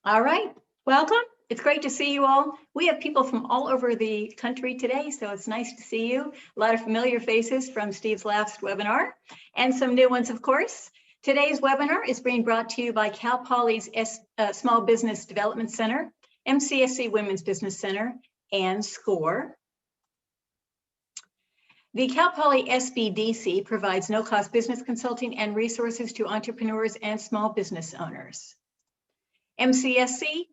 All right, welcome. It's great to see you all. We have people from all over the country today, so it's nice to see you. A lot of familiar faces from Steve's last webinar and some new ones, of course. Today's webinar is being brought to you by Cal Poly's Small Business Development Center, MCSC Women's Business Center, and SCORE. The Cal Poly SBDC provides no-cost business consulting and resources to entrepreneurs and small business owners. MCSC,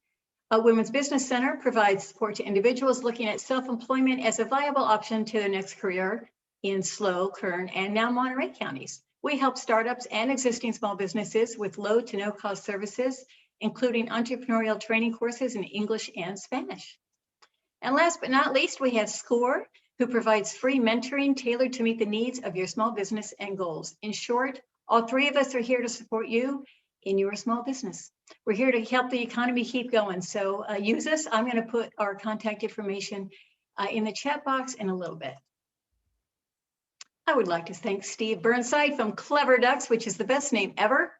a Women's Business Center, provides support to individuals looking at self-employment as a viable option to their next career in SLO, Kern, and now Monterey counties. We help startups and existing small businesses with low to no cost services, including entrepreneurial training courses in English and Spanish. And last but not least, we have SCORE, who provides free mentoring tailored to meet the needs of your small business and goals. In short, all three of us are here to support you in your small business. We're here to help the economy keep going. So use us. I'm going to put our contact information in the chat box in a little bit. I would like to thank Steve Burnside from Clever Ducks, which is the best name ever.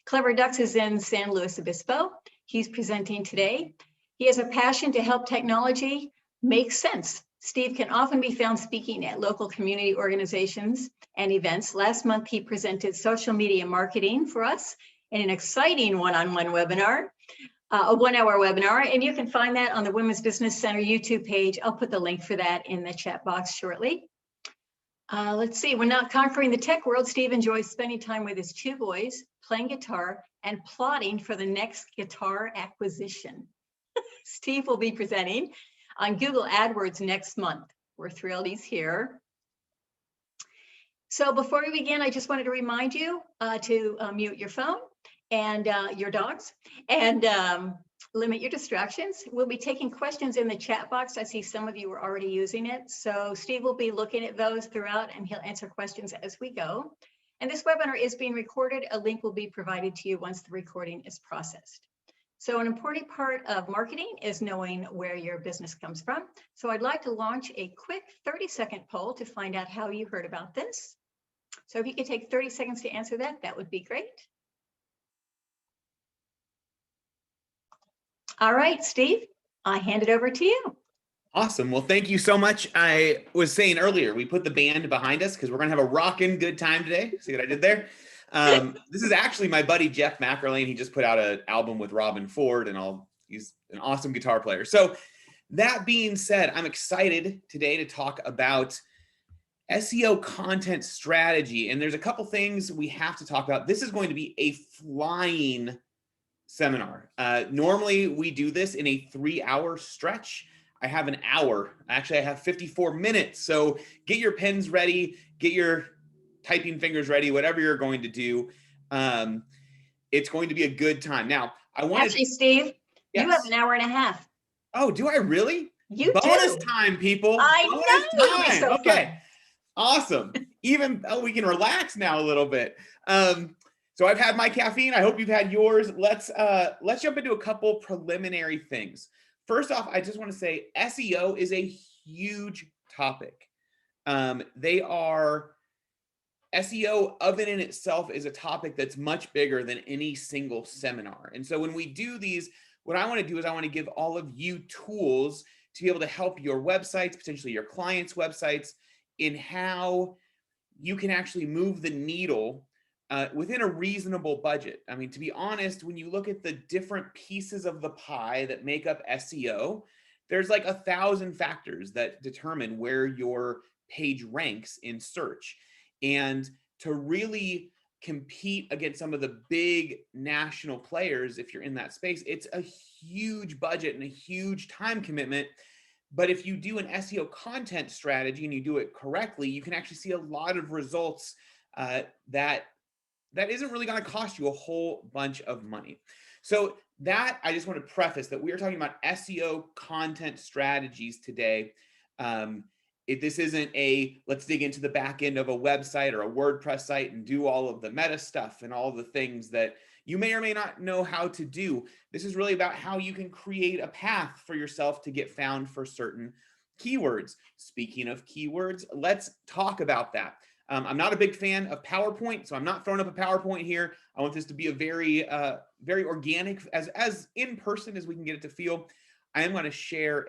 Clever Ducks is in San Luis Obispo. He's presenting today. He has a passion to help technology make sense. Steve can often be found speaking at local community organizations and events. Last month, he presented social media marketing for us in an exciting one-on-one webinar, a 1-hour webinar, and you can find that on the Women's Business Center YouTube page. I'll put the link for that in the chat box shortly. Let's see, when not conquering the tech world, Steve enjoys spending time with his 2 boys, playing guitar, and plotting for the next guitar acquisition. Steve will be presenting on Google AdWords next month. We're thrilled he's here. So before we begin, I just wanted to remind you to mute your phone and your dogs and limit your distractions. We'll be taking questions in the chat box. I see some of you are already using it. So Steve will be looking at those throughout and he'll answer questions as we go. And this webinar is being recorded. A link will be provided to you once the recording is processed. So an important part of marketing is knowing where your business comes from. So I'd like to launch a quick 30-second poll to find out how you heard about this. So if you could take 30 seconds to answer that, that would be great. All right, Steve, I hand it over to you. Awesome. Well, thank you so much. I was saying earlier, we put the band behind us because we're going to have a rockin' good time today. See what I did there? This is actually my buddy, Jeff McErlane. He just put out an album with Robin Ford and he's an awesome guitar player. So that being said, I'm excited today to talk about SEO content strategy. And there's a couple things we have to talk about. This is going to be a flying seminar. Normally we do this in a 3-hour stretch. I have an hour. Actually, I have 54 minutes. So get your pens ready, get your typing fingers ready, whatever you're going to do. It's going to be a good time. Now, Actually, Steve, yes. You have an hour and a half. Oh, do I really? You Bonus do. time, people. I Bonus know. It'll time. be so Okay. fun. Awesome. We can relax now a little bit. So I've had my caffeine. I hope you've had yours. Let's jump into a couple preliminary things. First off, I just want to say SEO is a huge topic. SEO of it in itself is a topic that's much bigger than any single seminar. And so when we do these, what I want to do is I want to give all of you tools to be able to help your websites, potentially your clients' websites, in how you can actually move the needle within a reasonable budget. I mean, to be honest, when you look at the different pieces of the pie that make up SEO, there's like 1,000 factors that determine where your page ranks in search. And to really compete against some of the big national players, if you're in that space, it's a huge budget and a huge time commitment. But if you do an SEO content strategy and you do it correctly, you can actually see a lot of results that isn't really going to cost you a whole bunch of money. So that, I just want to preface that we are talking about SEO content strategies today. This isn't let's dig into the back end of a website or a WordPress site and do all of the meta stuff and all the things that you may or may not know how to do. This is really about how you can create a path for yourself to get found for certain keywords. Speaking of keywords, let's talk about that. I'm not a big fan of PowerPoint, so I'm not throwing up a PowerPoint here. I want this to be a very, very organic, as in person as we can get it to feel, I am going to share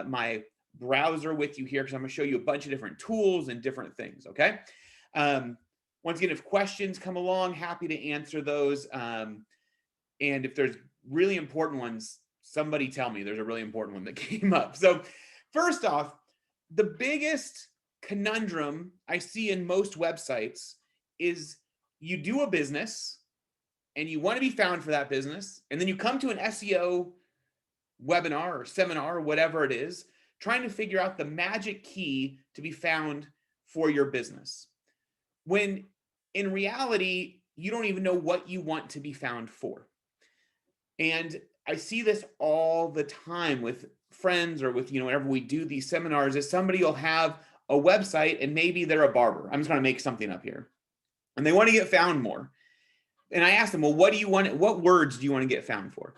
my browser with you here because I'm going to show you a bunch of different tools and different things. Okay. Once again, if questions come along, happy to answer those. And if there's really important ones, somebody tell me. There's a really important one that came up. So first off, the biggest conundrum I see in most websites is you do a business and you want to be found for that business, and then you come to an SEO webinar or seminar or whatever it is, trying to figure out the magic key to be found for your business, when in reality you don't even know what you want to be found for. And I see this all the time with friends or with, whenever we do these seminars, is somebody will have a website and maybe they're a barber. I'm just going to make something up here. And they want to get found more. And I asked them, well, what words do you want to get found for?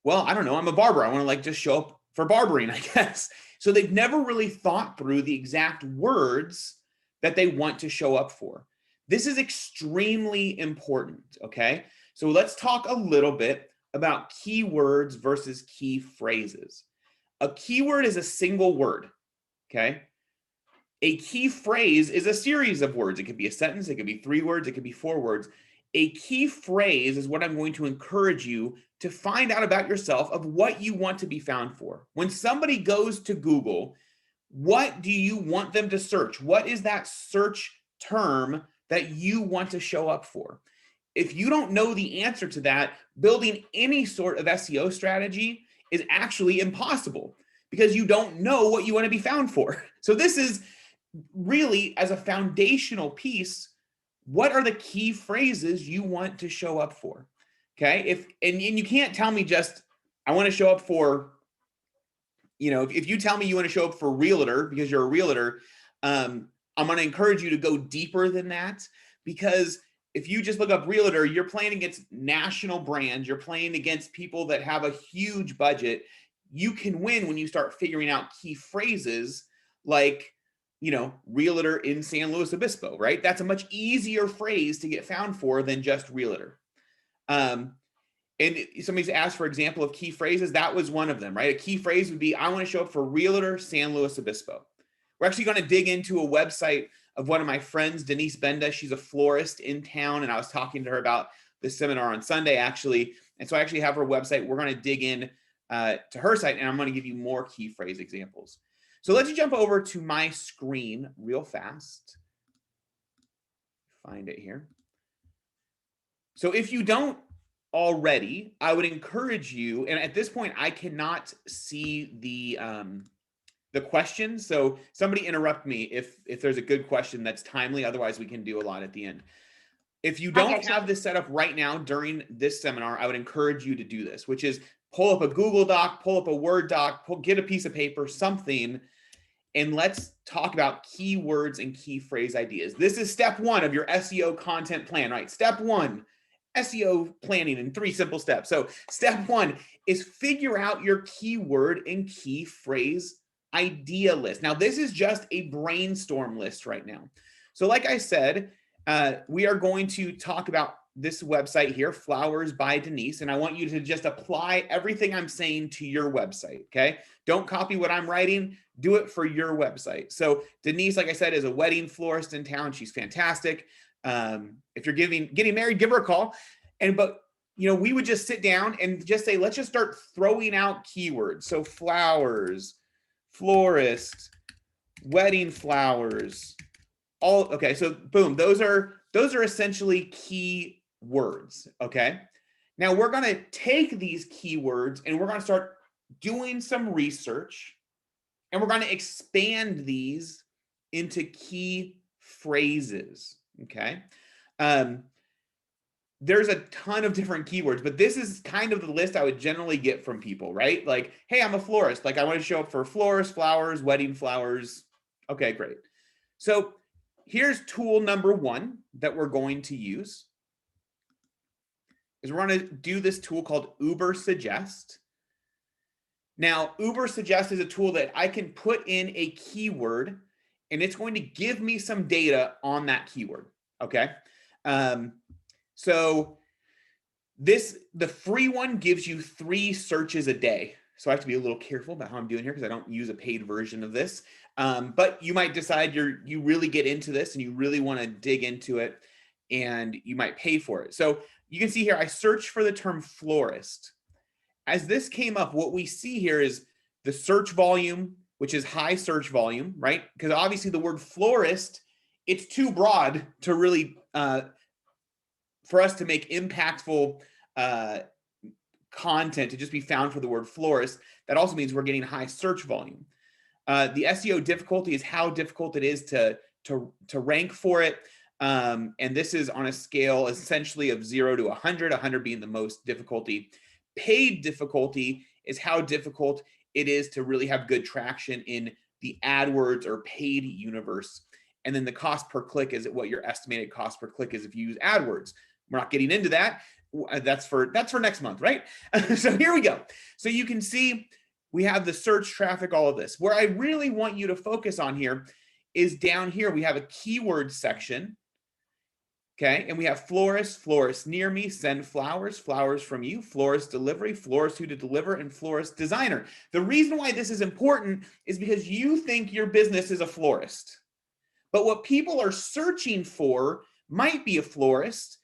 Well, I don't know. I'm a barber. I want to just show up for barbering, I guess. So they've never really thought through the exact words that they want to show up for. This is extremely important. Okay. So let's talk a little bit about keywords versus key phrases. A keyword is a single word. Okay. A key phrase is a series of words. It could be a sentence. It could be 3 words. It could be 4 words. A key phrase is what I'm going to encourage you to find out about yourself of what you want to be found for. When somebody goes to Google, what do you want them to search? What is that search term that you want to show up for? If you don't know the answer to that, building any sort of SEO strategy is actually impossible because you don't know what you want to be found for. So this is really, as a foundational piece, what are the key phrases you want to show up for? Okay. And you can't tell me just, I want to show up for, if you tell me you want to show up for realtor because you're a realtor, I'm going to encourage you to go deeper than that, because if you just look up realtor, you're playing against national brands. You're playing against people that have a huge budget. You can win when you start figuring out key phrases like, realtor in San Luis Obispo, right? That's a much easier phrase to get found for than just realtor. And somebody's asked for example of key phrases. That was one of them, right? A key phrase would be, I want to show up for realtor San Luis Obispo. We're actually going to dig into a website of one of my friends, Denise Benda. She's a florist in town, and I was talking to her about this seminar on Sunday, actually. And so I actually have her website. We're going to dig in to her site, and I'm going to give you more key phrase examples. So let's jump over to my screen real fast. Find it here. So if you don't already, I would encourage you, and at this point, I cannot see the question. So somebody interrupt me if there's a good question that's timely. Otherwise, we can do a lot at the end. If you don't have this set up right now during this seminar, I would encourage you to do this, which is pull up a Google Doc, pull up a Word doc, get a piece of paper, something, and let's talk about keywords and key phrase ideas. This is step 1 of your SEO content plan, right? Step 1, SEO planning in 3 simple steps. So step 1 is figure out your keyword and key phrase idea list. Now, this is just a brainstorm list right now. So like I said, we are going to talk about this website here, Flowers by Denise, and I want you to just apply everything I'm saying to your website, okay? Don't copy what I'm writing, do it for your website. So Denise, like I said, is a wedding florist in town. She's fantastic. If you're getting married, give her a call. But we would just sit down and just say, let's just start throwing out keywords. So flowers, florist, wedding flowers, okay. So boom, those are essentially key words. Okay. Now we're going to take these keywords and we're going to start doing some research, and we're going to expand these into key phrases. Okay. There's a ton of different keywords, but this is kind of the list I would generally get from people, right? Like, hey, I'm a florist. Like, I want to show up for florists, flowers, wedding flowers. Okay, great. So here's tool number 1 that we're going to use. Is we're going to do this tool called Uber Suggest. Now, Uber Suggest is a tool that I can put in a keyword, and it's going to give me some data on that keyword. Okay. So The free one gives you 3 searches a day. So I have to be a little careful about how I'm doing here because I don't use a paid version of this. But you might decide you really get into this and you really want to dig into it, and you might pay for it. So you can see here, I searched for the term florist. As this came up, what we see here is the search volume, which is high search volume, right? Because obviously the word florist, it's too broad to really, for us to make impactful content to just be found for the word florist. That also means we're getting high search volume. The SEO difficulty is how difficult it is to rank for it. And this is on a scale essentially of 0 to 100, 100 being the most difficulty. Paid difficulty is how difficult it is to really have good traction in the AdWords or paid universe. And then the cost per click is what your estimated cost per click is if you use AdWords. We're not getting into that. That's for next month, right? So here we go. So you can see we have the search traffic, all of this. Where I really want you to focus on here is down here. We have a keyword section. Okay, and we have florist, florist near me, send flowers, flowers from you, florist delivery, florist who to deliver, and florist designer. The reason why this is important is because you think your business is a florist. But what people are searching for might be a florist,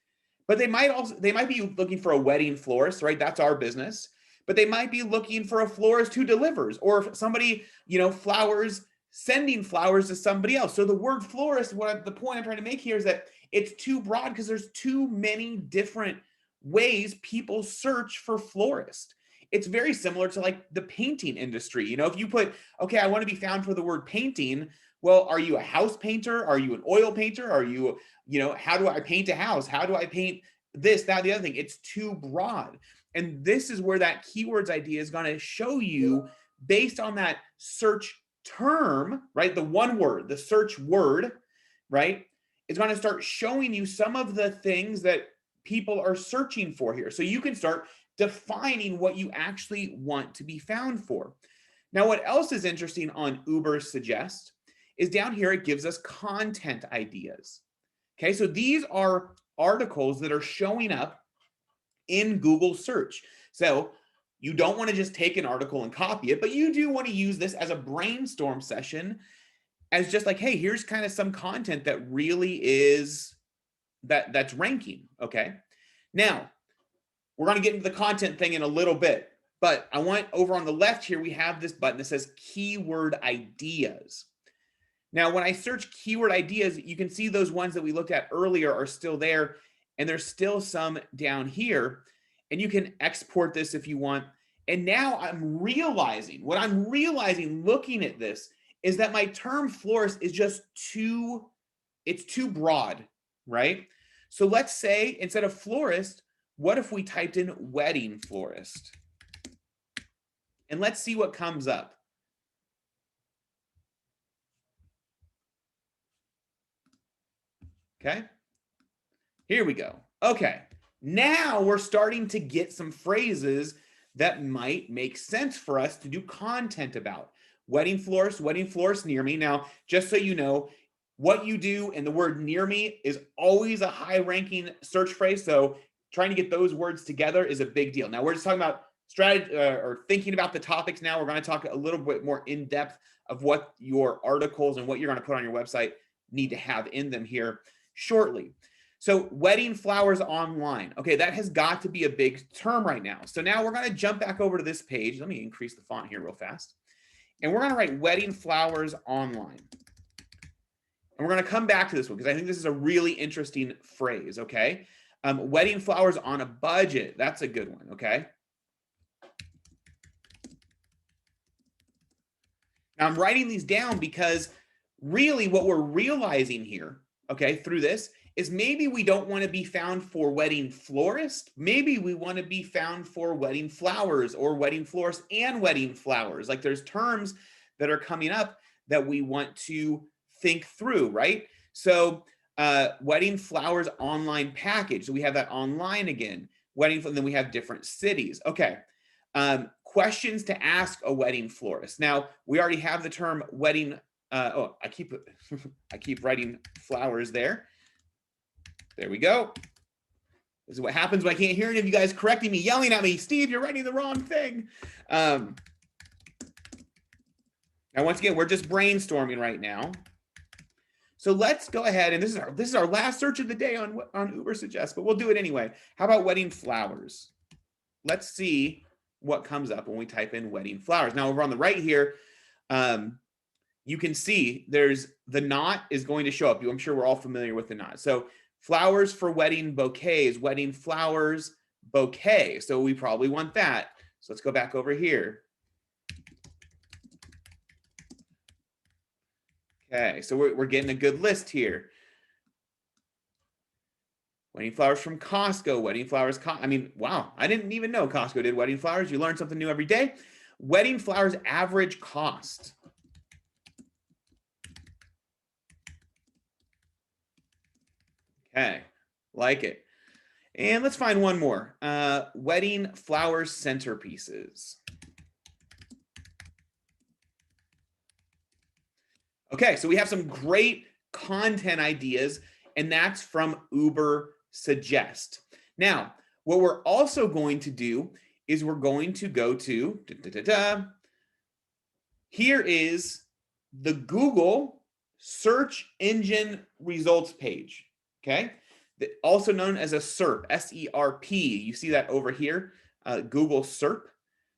but they might be looking for a wedding florist, right? That's our business. But they might be looking for a florist who delivers, or somebody, flowers, sending flowers to somebody else. So the word florist, the point I'm trying to make here is that it's too broad because there's too many different ways people search for florist. It's very similar to like the painting industry. If you put, okay, I want to be found for the word painting. Well, are you a house painter? Are you an oil painter? Are you, how do I paint a house? How do I paint this, that, the other thing? It's too broad. And this is where that keywords idea is going to show you based on that search term, right? The one word, the search word, right? It's going to start showing you some of the things that people are searching for here. So you can start defining what you actually want to be found for. Now, what else is interesting on Uber Suggest is down here, it gives us content ideas. Okay, so these are articles that are showing up in Google search. So you don't want to just take an article and copy it, but you do want to use this as a brainstorm session as just like, hey, here's kind of some content that really is that's ranking. Okay. Now we're going to get into the content thing in a little bit, but I want over on the left here, we have this button that says keyword ideas. Now, when I search keyword ideas, you can see those ones that we looked at earlier are still there, and there's still some down here, and you can export this if you want. And now I'm realizing looking at this is that my term florist is just too broad, right? So let's say instead of florist, what if we typed in wedding florist? And let's see what comes up. Okay, here we go. Okay, now we're starting to get some phrases that might make sense for us to do content about. Wedding florist near me. Now, just so you know, what you do and the word near me is always a high ranking search phrase. So trying to get those words together is a big deal. Now we're just talking about strategy or thinking about the topics. Now we're going to talk a little bit more in depth of what your articles and what you're going to put on your website need to have in them here shortly. So wedding flowers online. Okay, that has got to be a big term right now. So now we're going to jump back over to this page. Let me increase the font here real fast. And we're going to write wedding flowers online. And we're going to come back to this one because I think this is a really interesting phrase, okay? Wedding flowers on a budget. That's a good one, okay? Now I'm writing these down because really what we're realizing here, okay, through this is maybe we don't want to be found for wedding florist. Maybe we want to be found for wedding flowers or wedding florist and wedding flowers. Like there's terms that are coming up that we want to think through, right? So wedding flowers online package. So we have that online again. Wedding, and then we have different cities. Okay. Questions to ask a wedding florist. Now we already have the term wedding. I keep writing flowers there. There we go. This is what happens when I can't hear any of you guys correcting me, yelling at me, Steve, you're writing the wrong thing. Now, once again, we're just brainstorming right now. So let's go ahead, and this is our last search of the day on Ubersuggest, but we'll do it anyway. How about wedding flowers? Let's see what comes up when we type in wedding flowers. Now, over on the right here, you can see there's the knot is going to show up. I'm sure we're all familiar with the knot. So flowers for wedding bouquets, wedding flowers bouquet. So we probably want that. So let's go back over here. Okay, so we're getting a good list here. Wedding flowers from Costco, wedding flowers. I mean, wow, I didn't even know Costco did wedding flowers. You learn something new every day. Wedding flowers average cost. Okay, like it. And let's find one more. Wedding flowers centerpieces. Okay, so we have some great content ideas, and that's from Ubersuggest. Now, what we're also going to do is we're going to go to, here is the Google search engine results page, okay? Also known as a SERP, S-E-R-P. You see that over here, Google SERP.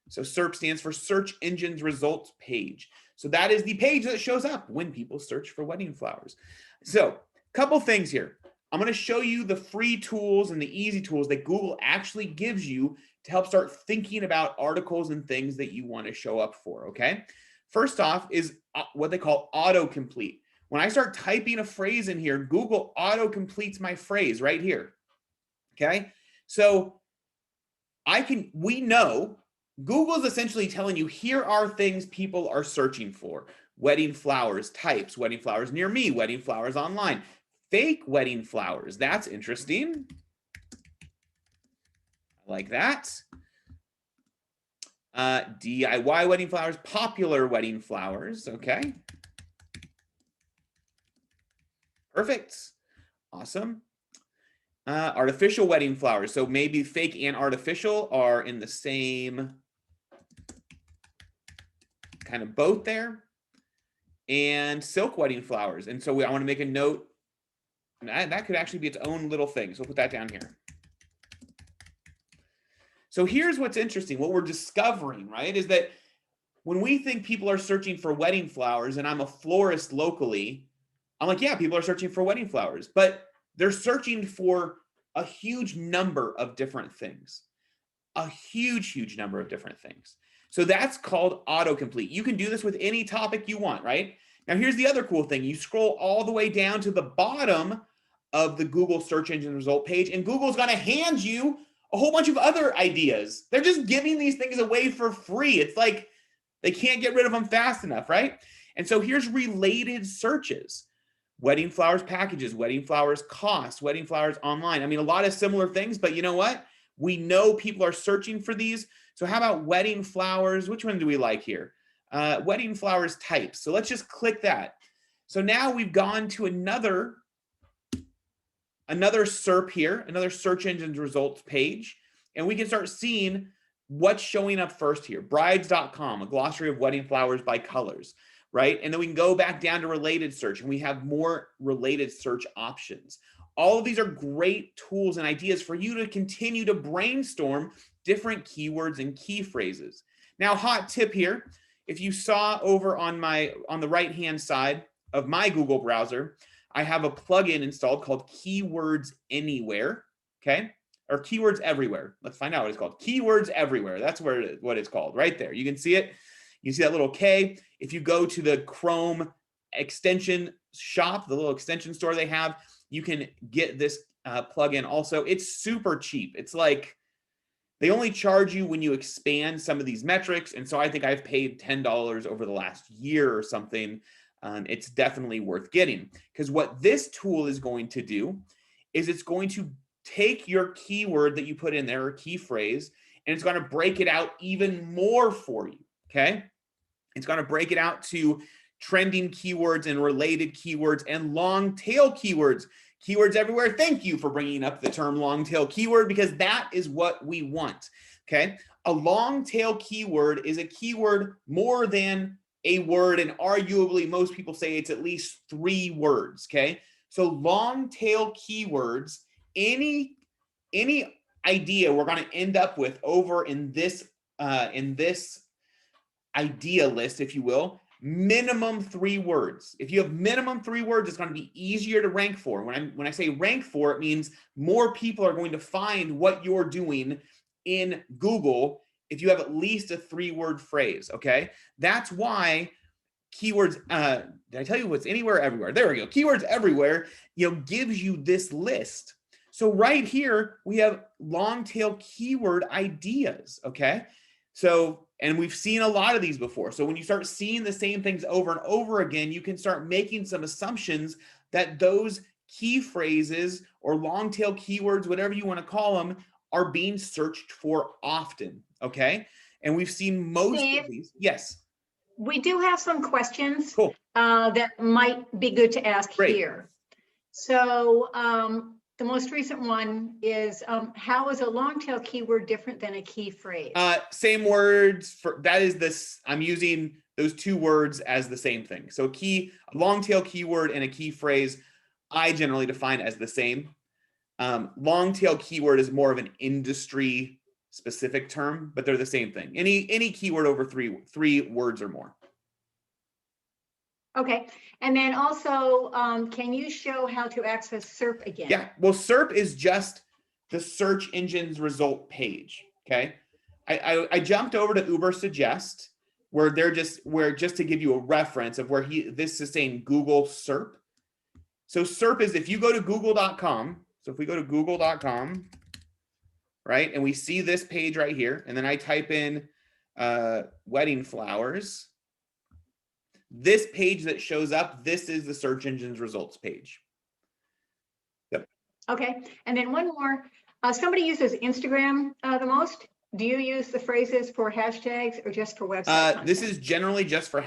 So SERP stands for search engines results page. So that is the page that shows up when people search for wedding flowers. So a couple things here. I'm going to show you the free tools and the easy tools that Google actually gives you to help start thinking about articles and things that you want to show up for, okay? First off is what they call autocomplete. When I start typing a phrase in here, Google auto-completes my phrase right here, okay? So we know Google is essentially telling you, here are things people are searching for. Wedding flowers types, wedding flowers near me, wedding flowers online, fake wedding flowers. That's interesting. I like that. DIY wedding flowers, popular wedding flowers. Okay. Perfect. Awesome. Artificial wedding flowers. So maybe fake and artificial are in the same kind of boat there. And silk wedding flowers. And so I want to make a note. That could actually be its own little thing. So we'll put that down here. So here's what's interesting. What we're discovering, right, is that when we think people are searching for wedding flowers, and I'm a florist locally, I'm like, yeah, people are searching for wedding flowers, but they're searching for a huge number of different things, a huge number of different things. So that's called autocomplete. You can do this with any topic you want, right? Now, here's the other cool thing. You scroll all the way down to the bottom of the Google search engine result page, and Google's going to hand you a whole bunch of other ideas. They're just giving these things away for free. It's like they can't get rid of them fast enough, right? And so here's related searches. Wedding flowers packages, wedding flowers costs, wedding flowers online. I mean, a lot of similar things, but you know what? We know people are searching for these. So how about wedding flowers? Which one do we like here? Wedding flowers types. So let's just click that. So now we've gone to another SERP here, another search engine results page, and we can start seeing what's showing up first here. Brides.com, a glossary of wedding flowers by colors, right? And then we can go back down to related search, and we have more related search options. All of these are great tools and ideas for you to continue to brainstorm different keywords and key phrases. Now, hot tip here, if you saw over on the right-hand side of my Google browser, I have a plugin installed called Keywords Anywhere, okay? Or Keywords Everywhere. Let's find out what it's called. Keywords Everywhere. That's what it's called, right there. You can see it. You see that little K. If you go to the Chrome extension shop, the little extension store they have, you can get this plugin also. It's super cheap. It's like they only charge you when you expand some of these metrics. And so I think I've paid $10 over the last year or something. It's definitely worth getting, because what this tool is going to do is it's going to take your keyword that you put in there, or key phrase, and it's going to break it out even more for you, okay? It's going to break it out to trending keywords and related keywords and long tail keywords, Keywords everywhere. Thank you for bringing up the term long tail keyword, because that is what we want. Okay. A long tail keyword is a keyword more than a word, and arguably most people say it's at least 3 words. Okay. So long tail keywords, any idea we're going to end up with over in this idea list, if you will, minimum 3 words. If you have minimum 3 words, it's going to be easier to rank for. When I say rank for, it means more people are going to find what you're doing in Google if you have at least a 3-word phrase. Okay, that's why keywords, did I tell you what's anywhere everywhere? There we go. Keywords everywhere, gives you this list. So right here we have long tail keyword ideas. Okay, so, and we've seen a lot of these before. So when you start seeing the same things over and over again, you can start making some assumptions that those key phrases or long tail keywords, whatever you want to call them, are being searched for often. Okay, and we've seen most of these. Yes. We do have some questions. Cool. That might be good to ask Great. here. So the most recent one is, how is a long tail keyword different than a key phrase? Same words for that is this. I'm using those 2 words as the same thing. So a long tail keyword and a key phrase, I generally define as the same. Long tail keyword is more of an industry specific term, but they're the same thing. Any keyword over 3 words or more. Okay, and then also, can you show how to access SERP again? Yeah, well, SERP is just the search engine's result page. Okay, I jumped over to Ubersuggest, where just to give you a reference of where this is saying Google SERP. So SERP is if you go to google.com. So if we go to google.com, right, and we see this page right here, and then I type in wedding flowers. This page that shows up, this is the search engine's results page. Yep. Okay, and then one more. Somebody uses Instagram the most. Do you use the phrases for hashtags or just for website content? This is generally just for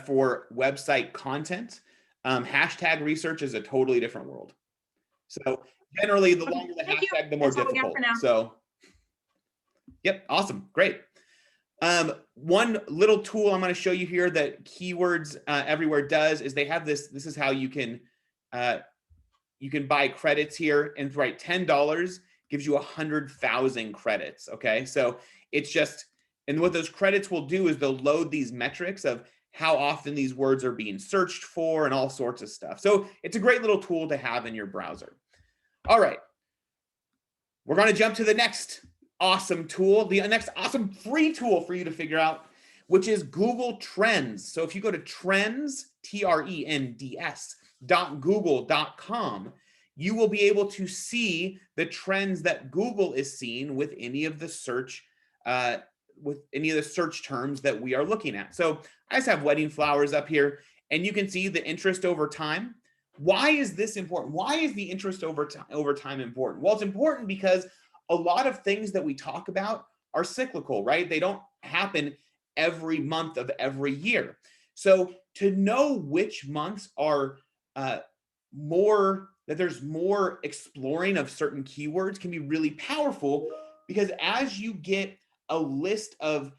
for website content. Hashtag research is a totally different world. So generally, the longer the hashtag, the more difficult. So, yep, awesome, great. One little tool I'm going to show you here that Keywords Everywhere does is they have this. This is how you can buy credits here, and right, $10 gives you 100,000 credits. Okay, so it's just, and what those credits will do is they'll load these metrics of how often these words are being searched for and all sorts of stuff. So it's a great little tool to have in your browser. All right, we're going to jump to the next awesome tool, the next awesome free tool for you to figure out, which is Google Trends. So if you go to trends, trends.google.com, you will be able to see the trends that Google is seeing with any of the search terms that we are looking at. So I just have wedding flowers up here, and you can see the interest over time. Why is this important? Why is the interest over time important? Well, it's important because a lot of things that we talk about are cyclical, right? They don't happen every month of every year. So to know which months are there's more exploring of certain keywords can be really powerful, because as you get a list of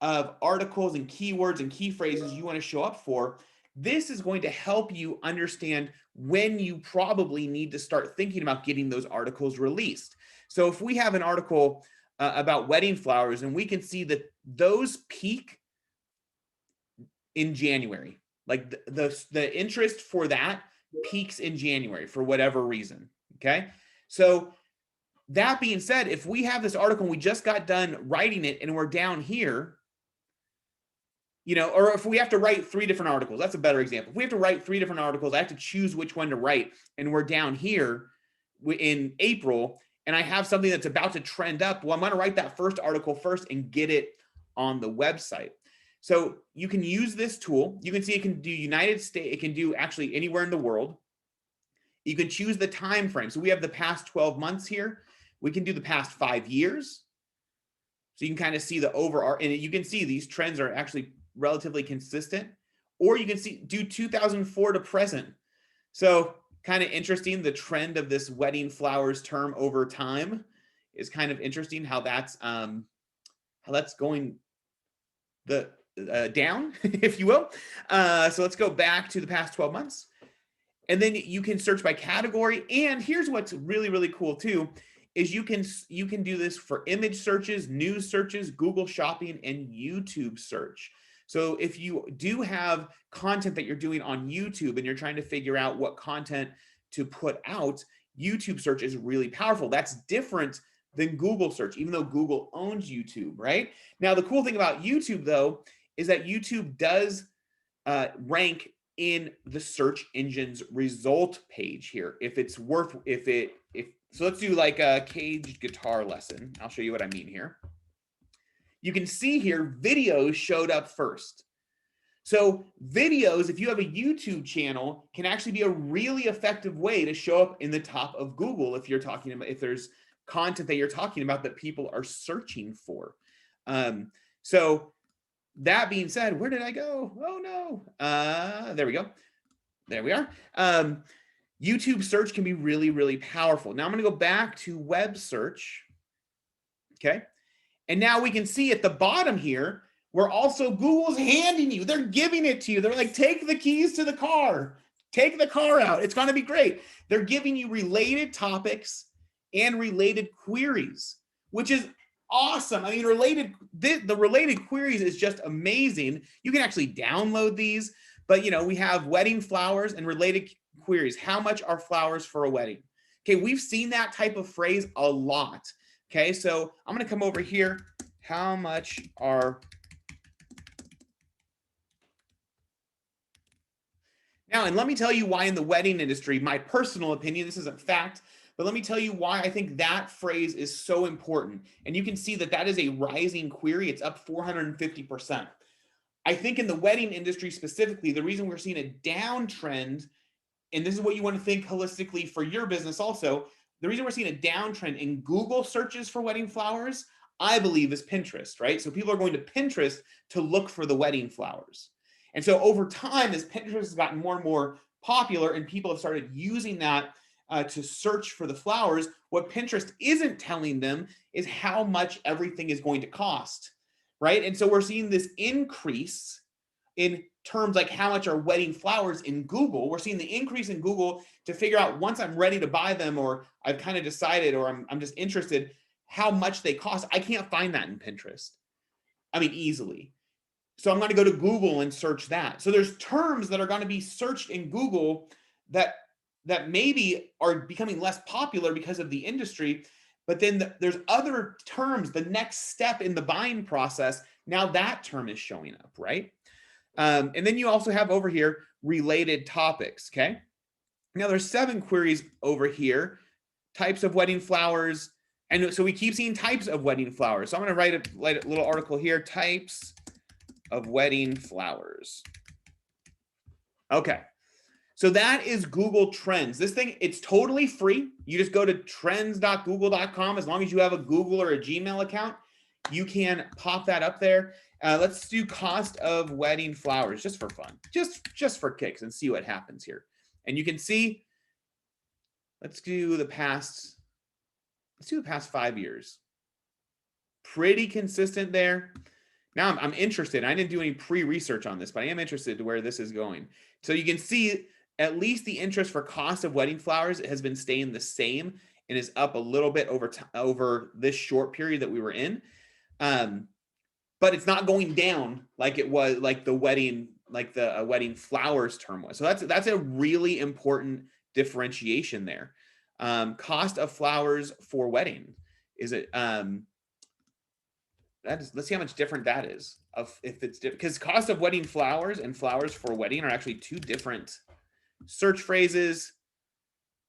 articles and keywords and key phrases you want to show up for, this is going to help you understand when you probably need to start thinking about getting those articles released. So if we have an article about wedding flowers, and we can see that those peak in January, like the interest for that peaks in January for whatever reason. Okay, so that being said, if we have this article and we just got done writing it and we're down here, or if we have to write 3 different articles, that's a better example. If we have to write 3 different articles, I have to choose which one to write, and we're down here in April, and I have something that's about to trend up. Well, I'm going to write that first article first and get it on the website. So you can use this tool. You can see it can do United States. It can do actually anywhere in the world. You can choose the time frame. So we have the past 12 months here. We can do the past 5 years. So you can kind of see the overall, and you can see these trends are actually relatively consistent. Or you can do 2004 to present. So kind of interesting. The trend of this wedding flowers term over time is kind of interesting, how that's going down, if you will. So let's go back to the past 12 months. And then you can search by category. And here's what's really, really cool too, is you can do this for image searches, news searches, Google Shopping, and YouTube search. So if you do have content that you're doing on YouTube and you're trying to figure out what content to put out, YouTube search is really powerful. That's different than Google search, even though Google owns YouTube, right? Now, the cool thing about YouTube though, is that YouTube does rank in the search engine's result page here. So let's do like a caged guitar lesson. I'll show you what I mean here. You can see here, videos showed up first. So videos, if you have a YouTube channel, can actually be a really effective way to show up in the top of Google if there's content that you're talking about that people are searching for. So that being said, where did I go? Oh no, there we go. There we are. YouTube search can be really, really powerful. Now I'm going to go back to web search. Okay. And now we can see at the bottom here, where also Google's handing you, they're giving it to you. They're like, take the keys to the car, take the car out. It's going to be great. They're giving you related topics and related queries, which is awesome. I mean, the related queries is just amazing. You can actually download these, but we have wedding flowers and related queries. How much are flowers for a wedding? Okay, we've seen that type of phrase a lot. Okay, so I'm going to come over here. How much are... Now, and let me tell you why in the wedding industry, my personal opinion, this isn't fact, but let me tell you why I think that phrase is so important. And you can see that that is a rising query. It's up 450%. I think in the wedding industry specifically, the reason we're seeing a downtrend, and this is what you want to think holistically for your business also, the reason we're seeing a downtrend in Google searches for wedding flowers, I believe, is Pinterest, right? So people are going to Pinterest to look for the wedding flowers. And so over time, as Pinterest has gotten more and more popular and people have started using that to search for the flowers, what Pinterest isn't telling them is how much everything is going to cost, right? And so we're seeing this increase in terms like how much are wedding flowers in Google. We're seeing the increase in Google to figure out, once I'm ready to buy them, or I've kind of decided, or I'm just interested, how much they cost. I can't find that in Pinterest. I mean, easily. So I'm going to go to Google and search that. So there's terms that are going to be searched in Google that maybe are becoming less popular because of the industry, but then there's other terms, the next step in the buying process, now that term is showing up, right? And then you also have over here related topics, okay? Now there's 7 queries over here, types of wedding flowers. And so we keep seeing types of wedding flowers. So I'm going to write a little article here, types of wedding flowers. Okay. So that is Google Trends. This thing, it's totally free. You just go to trends.google.com. As long as you have a Google or a Gmail account, you can pop that up there. Let's do cost of wedding flowers just for fun, just for kicks, and see what happens here. And you can see, let's do the past 5 years. Pretty consistent there. Now I'm interested. I didn't do any pre-research on this, but I am interested to where this is going. So you can see at least the interest for cost of wedding flowers has been staying the same and is up a little bit over this short period that we were in. But it's not going down like it was, like the wedding flowers term was. So that's a really important differentiation there. Cost of flowers for wedding, is it? Let's see how much different that is. If it's different, because cost of wedding flowers and flowers for wedding are actually 2 different search phrases,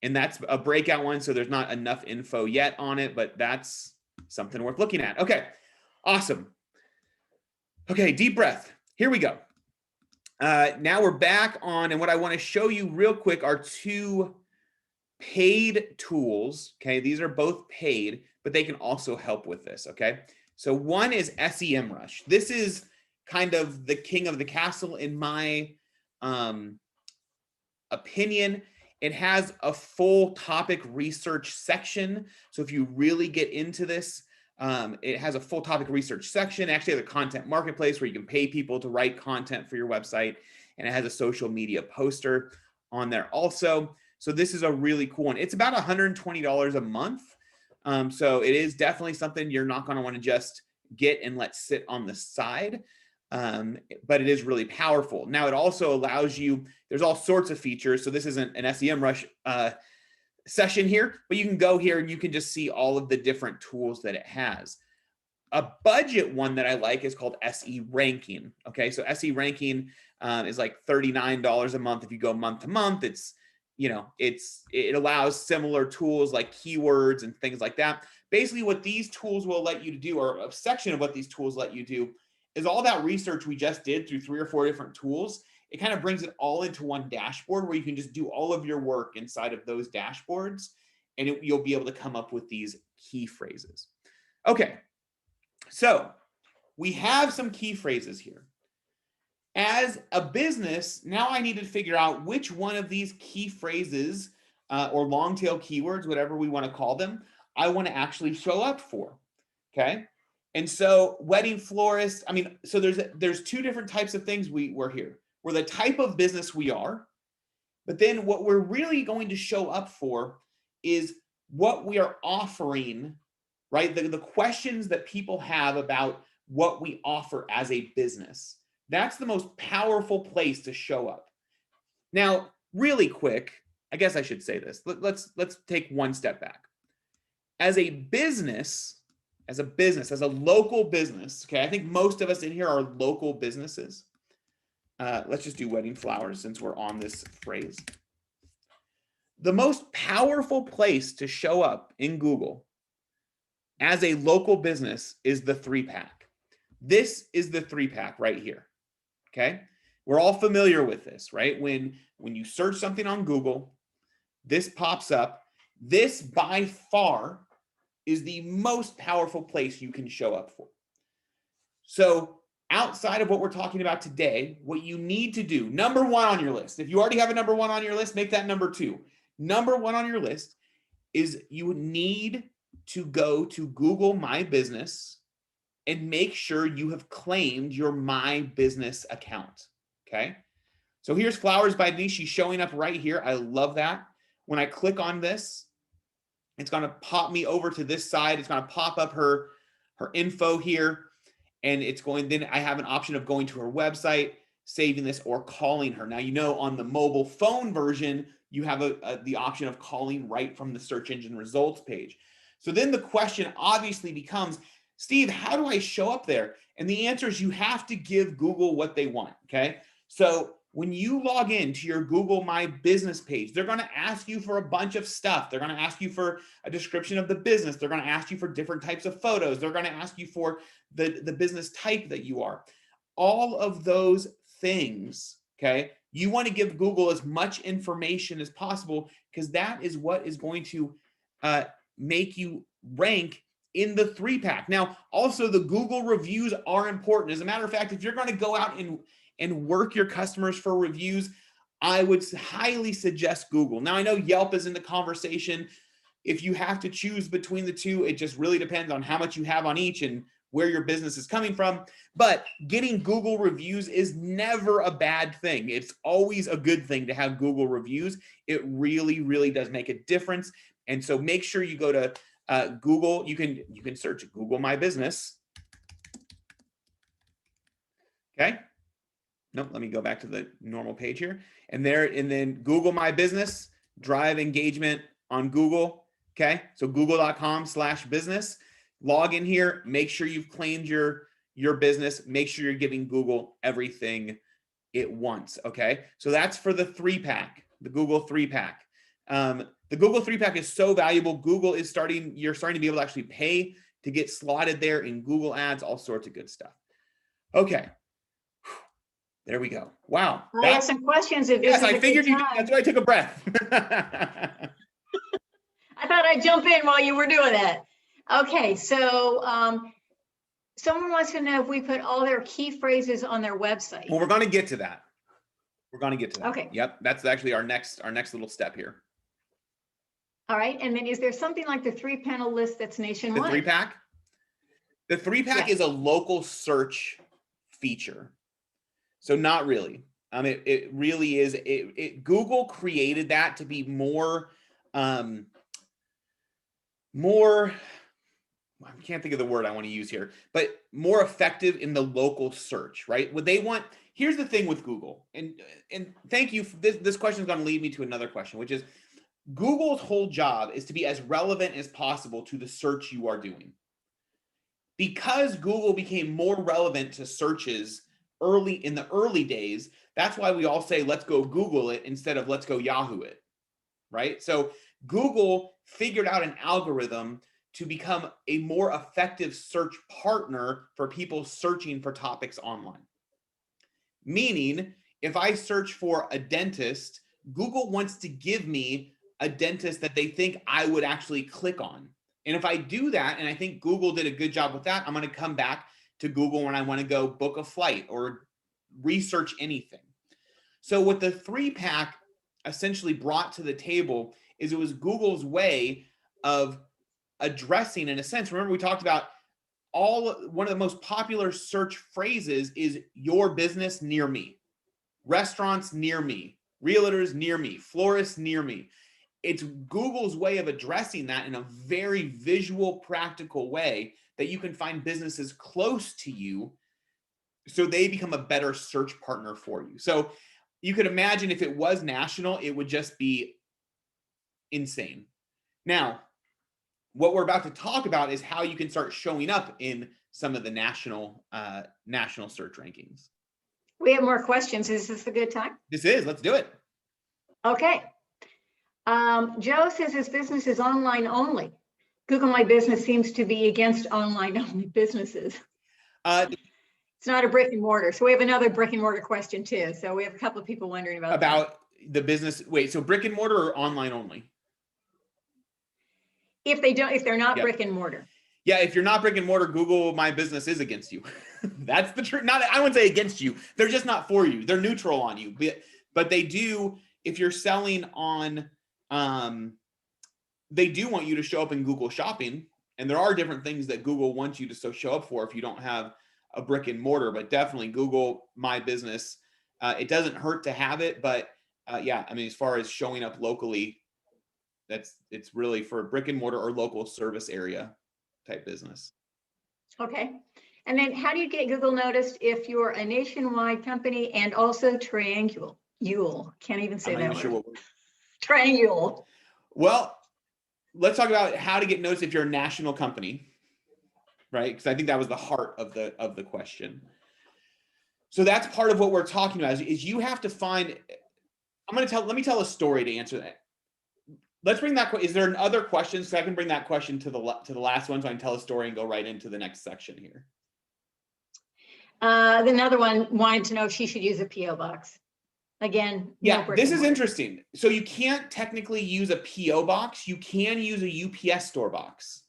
and that's a breakout one. So there's not enough info yet on it, but that's something worth looking at. Okay, awesome. Okay, deep breath. Here we go. Now we're back on, and what I want to show you real quick are 2 paid tools. Okay, these are both paid, but they can also help with this. Okay, so one is SEMrush. This is kind of the king of the castle in my opinion. It has a full topic research section. So if you really get into this, it has a full topic research section. It actually has a content marketplace where you can pay people to write content for your website. And it has a social media poster on there also. So this is a really cool one. It's about $120 a month. So it is definitely something you're not going to want to just get and let sit on the side. But it is really powerful. Now it also allows you, there's all sorts of features. So this isn't an SEM Rush session here, but you can go here and you can just see all of the different tools that it has. A budget one that I like is called SE Ranking. Okay, so SE Ranking is like $39 a month. If you go month to month, it's, you know, it allows similar tools like keywords and things like that. Basically what these tools will let you to do, or a section of what these tools let you do, is all that research we just did through 3 or 4 different tools. It kind of brings it all into one dashboard where you can just do all of your work inside of those dashboards, and you'll be able to come up with these key phrases. Okay, so we have some key phrases here. As a business, now I need to figure out which one of these key phrases or long tail keywords, whatever we want to call them, I want to actually show up for. Okay. And so wedding florist, I mean, so there's 2 different types of things we're here. We're the type of business we are, but then what we're really going to show up for is what we are offering, right? The questions that people have about what we offer as a business. That's the most powerful place to show up. Now, really quick, I guess I should say this. Let's take one step back. As a business, as a local business, okay, I think most of us in here are local businesses. Let's just do wedding flowers since we're on this phrase. The most powerful place to show up in Google as a local business is the 3-pack. This is the 3-pack right here. Okay, we're all familiar with this, right? When you search something on Google, this pops up. This by far is the most powerful place you can show up for. So outside of what we're talking about today, what you need to do, number 1 on your list, if you already have a number 1 on your list, make that number 2. Number 1 on your list is you need to go to Google My Business and make sure you have claimed your My Business account, okay? So here's Flowers by Denise. She's showing up right here. I love that. When I click on this, it's gonna pop me over to this side. It's gonna pop up her info here, and it's going, then I have an option of going to her website, saving this, or calling her. Now, you know, on the mobile phone version, you have the option of calling right from the search engine results page. So then the question obviously becomes, Steve, how do I show up there? And the answer is you have to give Google what they want, okay? So when you log into your Google My Business page, they're going to ask you for a bunch of stuff. They're going to ask you for a description of the business. They're going to ask you for different types of photos. They're going to ask you for the business type that you are. All of those things, okay? You want to give Google as much information as possible because that is what is going to make you rank in the 3-pack. Now, also the Google reviews are important. As a matter of fact, if you're going to go out and work your customers for reviews, I would highly suggest Google. Now, I know Yelp is in the conversation. If you have to choose between the 2, it just really depends on how much you have on each and where your business is coming from. But getting Google reviews is never a bad thing. It's always a good thing to have Google reviews. It really, really does make a difference. And so make sure you go to Google. You can search Google My Business. Okay. Nope, let me go back to the normal page here. And then Google My Business, drive engagement on Google. Okay, so google.com/business. Log in here, make sure you've claimed your business, make sure you're giving Google everything it wants. Okay, so that's for the 3-pack, the Google 3-pack. The Google 3-pack is so valuable. You're starting to be able to actually pay to get slotted there in Google ads, all sorts of good stuff. Okay. There we go. Wow. I have some questions. Yes, I figured you did. That's why I took a breath. I thought I'd jump in while you were doing that. Okay, so someone wants to know if we put all their key phrases on their website. Well, we're going to get to that. We're going to get to that. Okay. Yep. That's actually our next little step here. All right. And then is there something like the 3-panel list that's nationwide? The 3-pack? The 3-pack Yes. is a local search feature. So not really. It really is. Google created that to be more, I can't think of the word I want to use here, but more effective in the local search, right? What they want, here's the thing with Google, and thank you. This question is going to lead me to another question, which is Google's whole job is to be as relevant as possible to the search you are doing. Because Google became more relevant to searches in the early days, that's why we all say, let's go Google it instead of let's go Yahoo it, right? So Google figured out an algorithm to become a more effective search partner for people searching for topics online. Meaning, if I search for a dentist, Google wants to give me a dentist that they think I would actually click on. And if I do that, and I think Google did a good job with that, I'm going to come back to Google when I want to go book a flight or research anything. So what the 3-pack essentially brought to the table is it was Google's way of addressing, in a sense, remember we talked about one of the most popular search phrases is your business near me, restaurants near me, realtors near me, florists near me. It's Google's way of addressing that in a very visual, practical way that you can find businesses close to you so they become a better search partner for you. So you could imagine if it was national, it would just be insane. Now, what we're about to talk about is how you can start showing up in some of the national search rankings. We have more questions. Is this a good time? This is. Let's do it. Okay. Joe says his business is online only. Google My Business seems to be against online only businesses. It's not a brick and mortar. So we have another brick and mortar question too. So we have a couple of people wondering about that. The business. Wait, so brick and mortar or online only? If they're not brick and mortar. Yeah, if you're not brick and mortar, Google My Business is against you. That's the truth. I wouldn't say against you. They're just not for you. They're neutral on you. But they do, if you're selling on, they do want you to show up in Google Shopping. And there are different things that Google wants you to show up for if you don't have a brick and mortar. But definitely Google My Business. It doesn't hurt to have it. But yeah, I mean, as far as showing up locally, it's really for a brick and mortar or local service area type business. Okay. And then how do you get Google noticed if you're a nationwide company and also triangular? Can't even say that word. Triangular. Well, let's talk about how to get noticed if you're a national company, right? Because I think that was the heart of the question. So that's part of what we're talking about is you have to find, let me tell a story to answer that. Let's bring that. Is there other questions? So I can bring that question to the last one, so I can tell a story and go right into the next section here. Another one wanted to know if she should use a PO box. Again, yeah, this is interesting. So you can't technically use a PO box. You can use a UPS store box.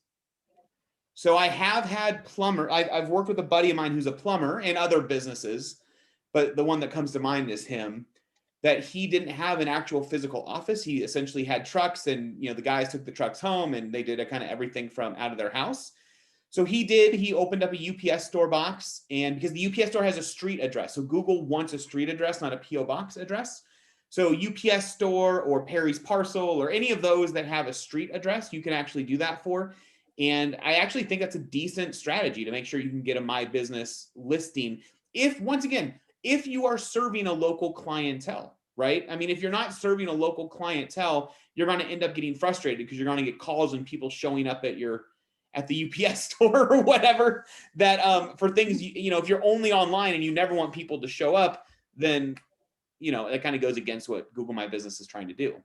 So I have had I've worked with a buddy of mine who's a plumber and other businesses, but the one that comes to mind is him. That he didn't have an actual physical office. He essentially had trucks and, the guys took the trucks home and they did a kind of everything from out of their house. So he opened up a UPS store box, and because the UPS store has a street address. So Google wants a street address, not a PO box address. So UPS store or Perry's Parcel or any of those that have a street address, you can actually do that for. And I actually think that's a decent strategy to make sure you can get a My Business listing. If you are serving a local clientele, right? I mean, if you're not serving a local clientele, you're going to end up getting frustrated because you're going to get calls and people showing up at the UPS store or whatever that for things, if you're only online and you never want people to show up, then, it kind of goes against what Google My Business is trying to do.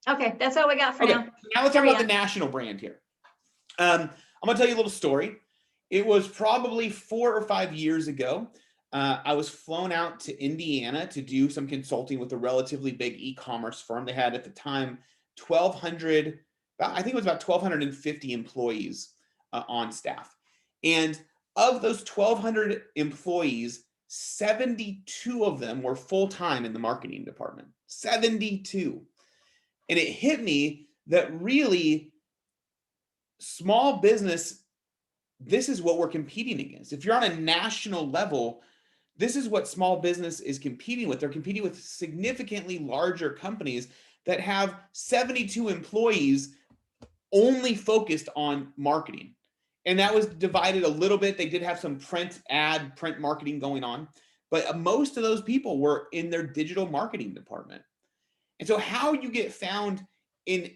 Okay, that's all we got for now. Now let's talk about the national brand here. I'm going to tell you a little story. It was probably 4 or 5 years ago. I was flown out to Indiana to do some consulting with a relatively big e-commerce firm. They had at the time 1,200, I think it was about 1,250 employees on staff. And of those 1,200 employees, 72 of them were full-time in the marketing department. 72. And it hit me that really small business, this is what we're competing against. If you're on a national level, this is what small business is competing with. They're competing with significantly larger companies that have 72 employees only focused on marketing. And that was divided a little bit. They did have some print marketing going on, but most of those people were in their digital marketing department. And so how you get found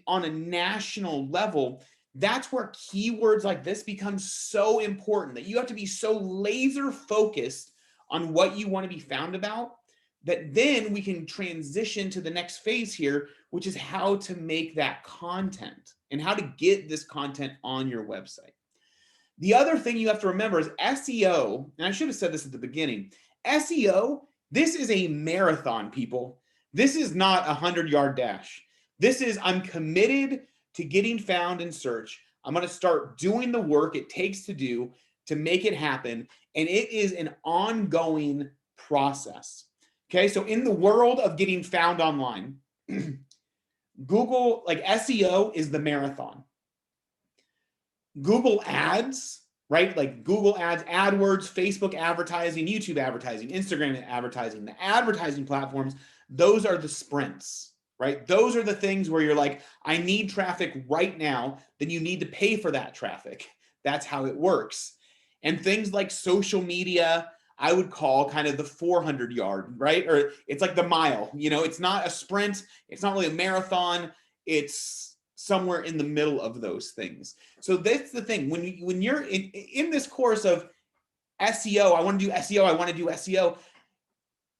on a national level, that's where keywords like this become so important, that you have to be so laser focused on what you want to be found about, that then we can transition to the next phase here, which is how to make that content and how to get this content on your website. The other thing you have to remember is SEO, and I should have said this at the beginning, SEO, this is a marathon, people. This is not a 100-yard dash. This is, I'm committed to getting found in search. I'm going to start doing the work it takes to do to make it happen. And it is an ongoing process. Okay, so in the world of getting found online, Google, like SEO is the marathon. Google ads, right? Like Google ads, AdWords, Facebook advertising, YouTube advertising, Instagram advertising, the advertising platforms, those are the sprints, right? Those are the things where you're like, I need traffic right now. Then you need to pay for that traffic. That's how it works. And things like social media, I would call kind of the 400-yard, right? Or it's like the mile, you know, it's not a sprint. It's not really a marathon. It's somewhere in the middle of those things. So that's the thing. When you're in this course of SEO, I want to do SEO, I want to do SEO,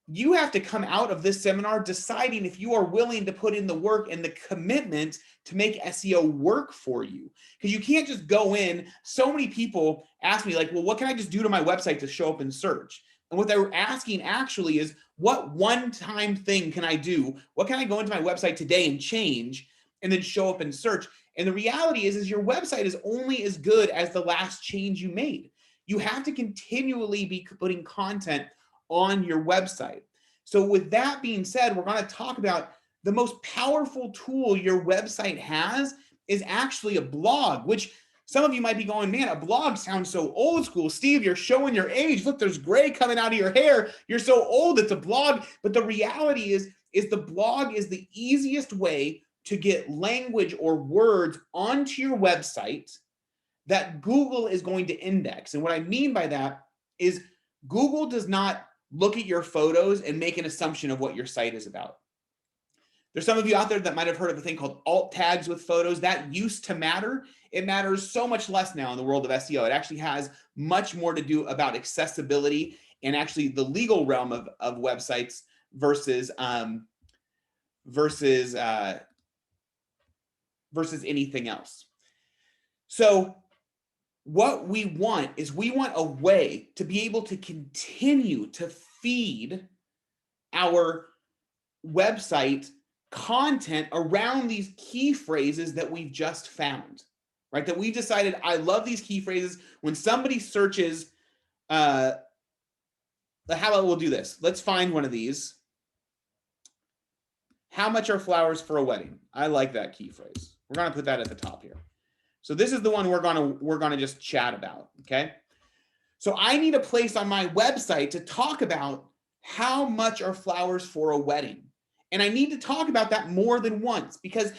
you have to come out of this seminar deciding if you are willing to put in the work and the commitment to make SEO work for you. Because you can't just go in. So many people ask me like, well, what can I just do to my website to show up in search? And what they're asking actually is, what one-time thing can I do? What can I go into my website today and change and then show up in search? And the reality is your website is only as good as the last change you made. You have to continually be putting content on your website. So with that being said, we're going to talk about the most powerful tool your website has is actually a blog, which some of you might be going, man, a blog sounds so old school. Steve, you're showing your age. Look, there's gray coming out of your hair. You're so old, it's a blog. But the reality is the blog is the easiest way to get language or words onto your website that Google is going to index. And what I mean by that is Google does not look at your photos and make an assumption of what your site is about. There's some of you out there that might have heard of a thing called alt tags with photos. That used to matter. It matters so much less now in the world of SEO. It actually has much more to do about accessibility and actually the legal realm of websites versus anything else. So what we want is we want a way to be able to continue to feed our website content around these key phrases that we've just found, right? That we decided, I love these key phrases. When somebody searches, how about we'll do this? Let's find one of these. How much are flowers for a wedding? I like that key phrase. We're going to put that at the top here. So this is the one we're gonna just chat about, okay? So I need a place on my website to talk about how much are flowers for a wedding. And I need to talk about that more than once, because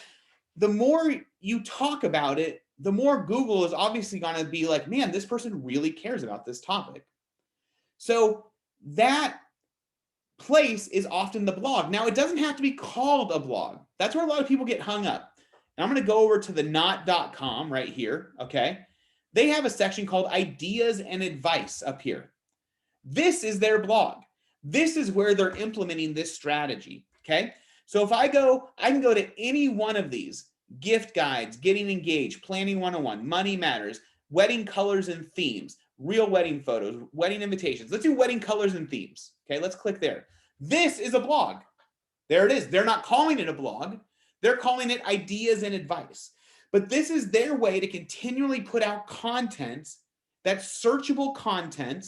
the more you talk about it, the more Google is obviously gonna be like, man, this person really cares about this topic. So that place is often the blog. Now, it doesn't have to be called a blog. That's where a lot of people get hung up. And I'm going to go over to the not.com right here, okay? They have a section called Ideas and Advice up here. This is their blog. This is where they're implementing this strategy, okay? So if I can go to any one of these: gift guides, getting engaged, planning 101, money matters, wedding colors and themes, real wedding photos, wedding invitations. Let's do wedding colors and themes, okay? Let's click there. This is a blog. There it is. They're not calling it a blog. They're calling it Ideas and Advice. But this is their way to continually put out content, that's searchable content,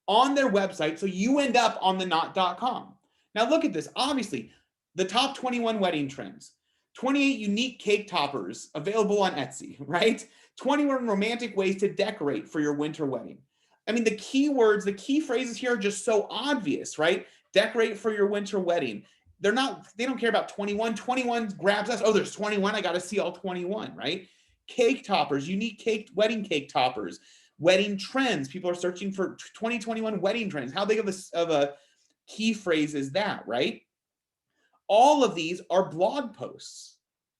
on their website, so you end up on the not.com. Now look at this. Obviously, the top 21 wedding trends, 28 unique cake toppers available on Etsy, right? 21 romantic ways to decorate for your winter wedding. I mean, the keywords, the key phrases here are just so obvious, right? Decorate for your winter wedding. They don't care about 21. 21 grabs us. Oh, there's 21. I got to see all 21, right? Cake toppers, unique wedding cake toppers, wedding trends. People are searching for 2021 wedding trends. How big of a key phrase is that, right? All of these are blog posts,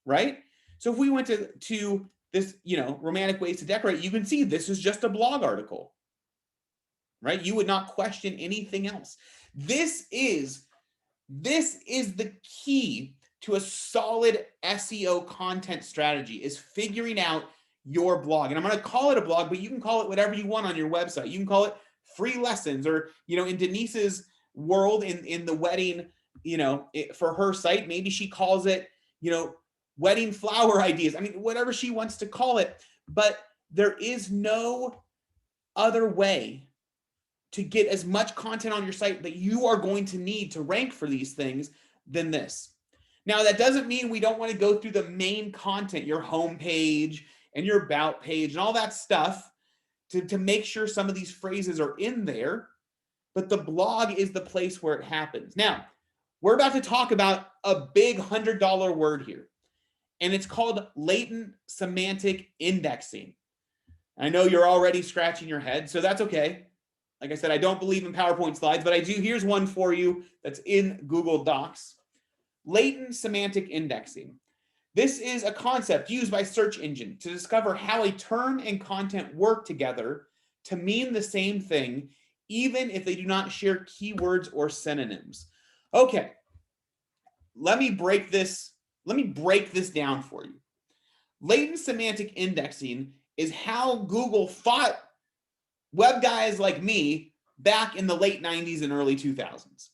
right? So if we went to this, romantic ways to decorate, you can see this is just a blog article, right? You would not question anything else. This is the key to a solid SEO content strategy, is figuring out your blog. And I'm going to call it a blog, but you can call it whatever you want on your website. You can call it free lessons, or, in Denise's world, in the wedding, for her site, maybe she calls it, wedding flower ideas. I mean, whatever she wants to call it, but there is no other way to get as much content on your site that you are going to need to rank for these things than this. Now, that doesn't mean we don't want to go through the main content, your homepage and your about page and all that stuff to make sure some of these phrases are in there, but the blog is the place where it happens. Now, we're about to talk about a big $100 word here, and it's called latent semantic indexing. I know you're already scratching your head, so that's okay. Like I said, I don't believe in PowerPoint slides, but I do. Here's one for you that's in Google Docs. Latent semantic indexing. This is a concept used by search engine to discover how a term and content work together to mean the same thing, even if they do not share keywords or synonyms. Okay, let me break this down for you. Latent semantic indexing is how Google fought web guys like me back in the late 90s and early 2000s.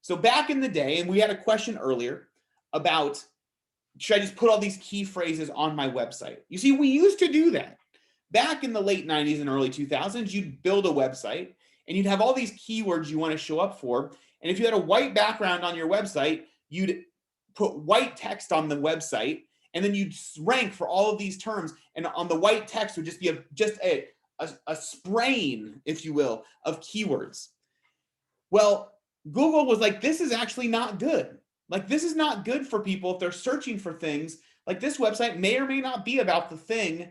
So back in the day, and we had a question earlier about, should I just put all these key phrases on my website? You see, we used to do that. Back in the late 90s and early 2000s, you'd build a website and you'd have all these keywords you want to show up for. And if you had a white background on your website, you'd put white text on the website, and then you'd rank for all of these terms. And on the white text would just be a spraying, if you will, of keywords. Well, Google was like, this is actually not good. Like, this is not good for people if they're searching for things. Like, this website may or may not be about the thing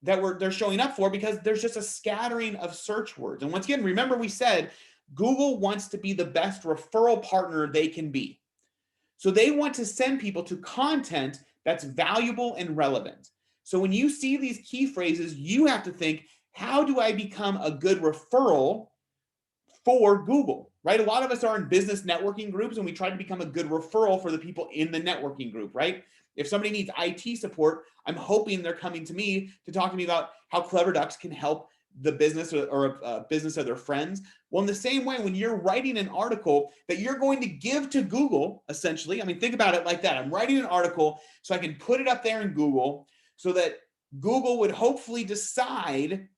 that they're showing up for, because there's just a scattering of search words. And once again, remember we said Google wants to be the best referral partner they can be. So they want to send people to content that's valuable and relevant. So when you see these key phrases, you have to think, how do I become a good referral for Google, right? A lot of us are in business networking groups, and we try to become a good referral for the people in the networking group, right? If somebody needs IT support, I'm hoping they're coming to me to talk to me about how Clever Ducks can help the business or a business of their friends. Well, in the same way, when you're writing an article that you're going to give to Google, essentially, I mean, think about it like that. I'm writing an article so I can put it up there in Google so that Google would hopefully decide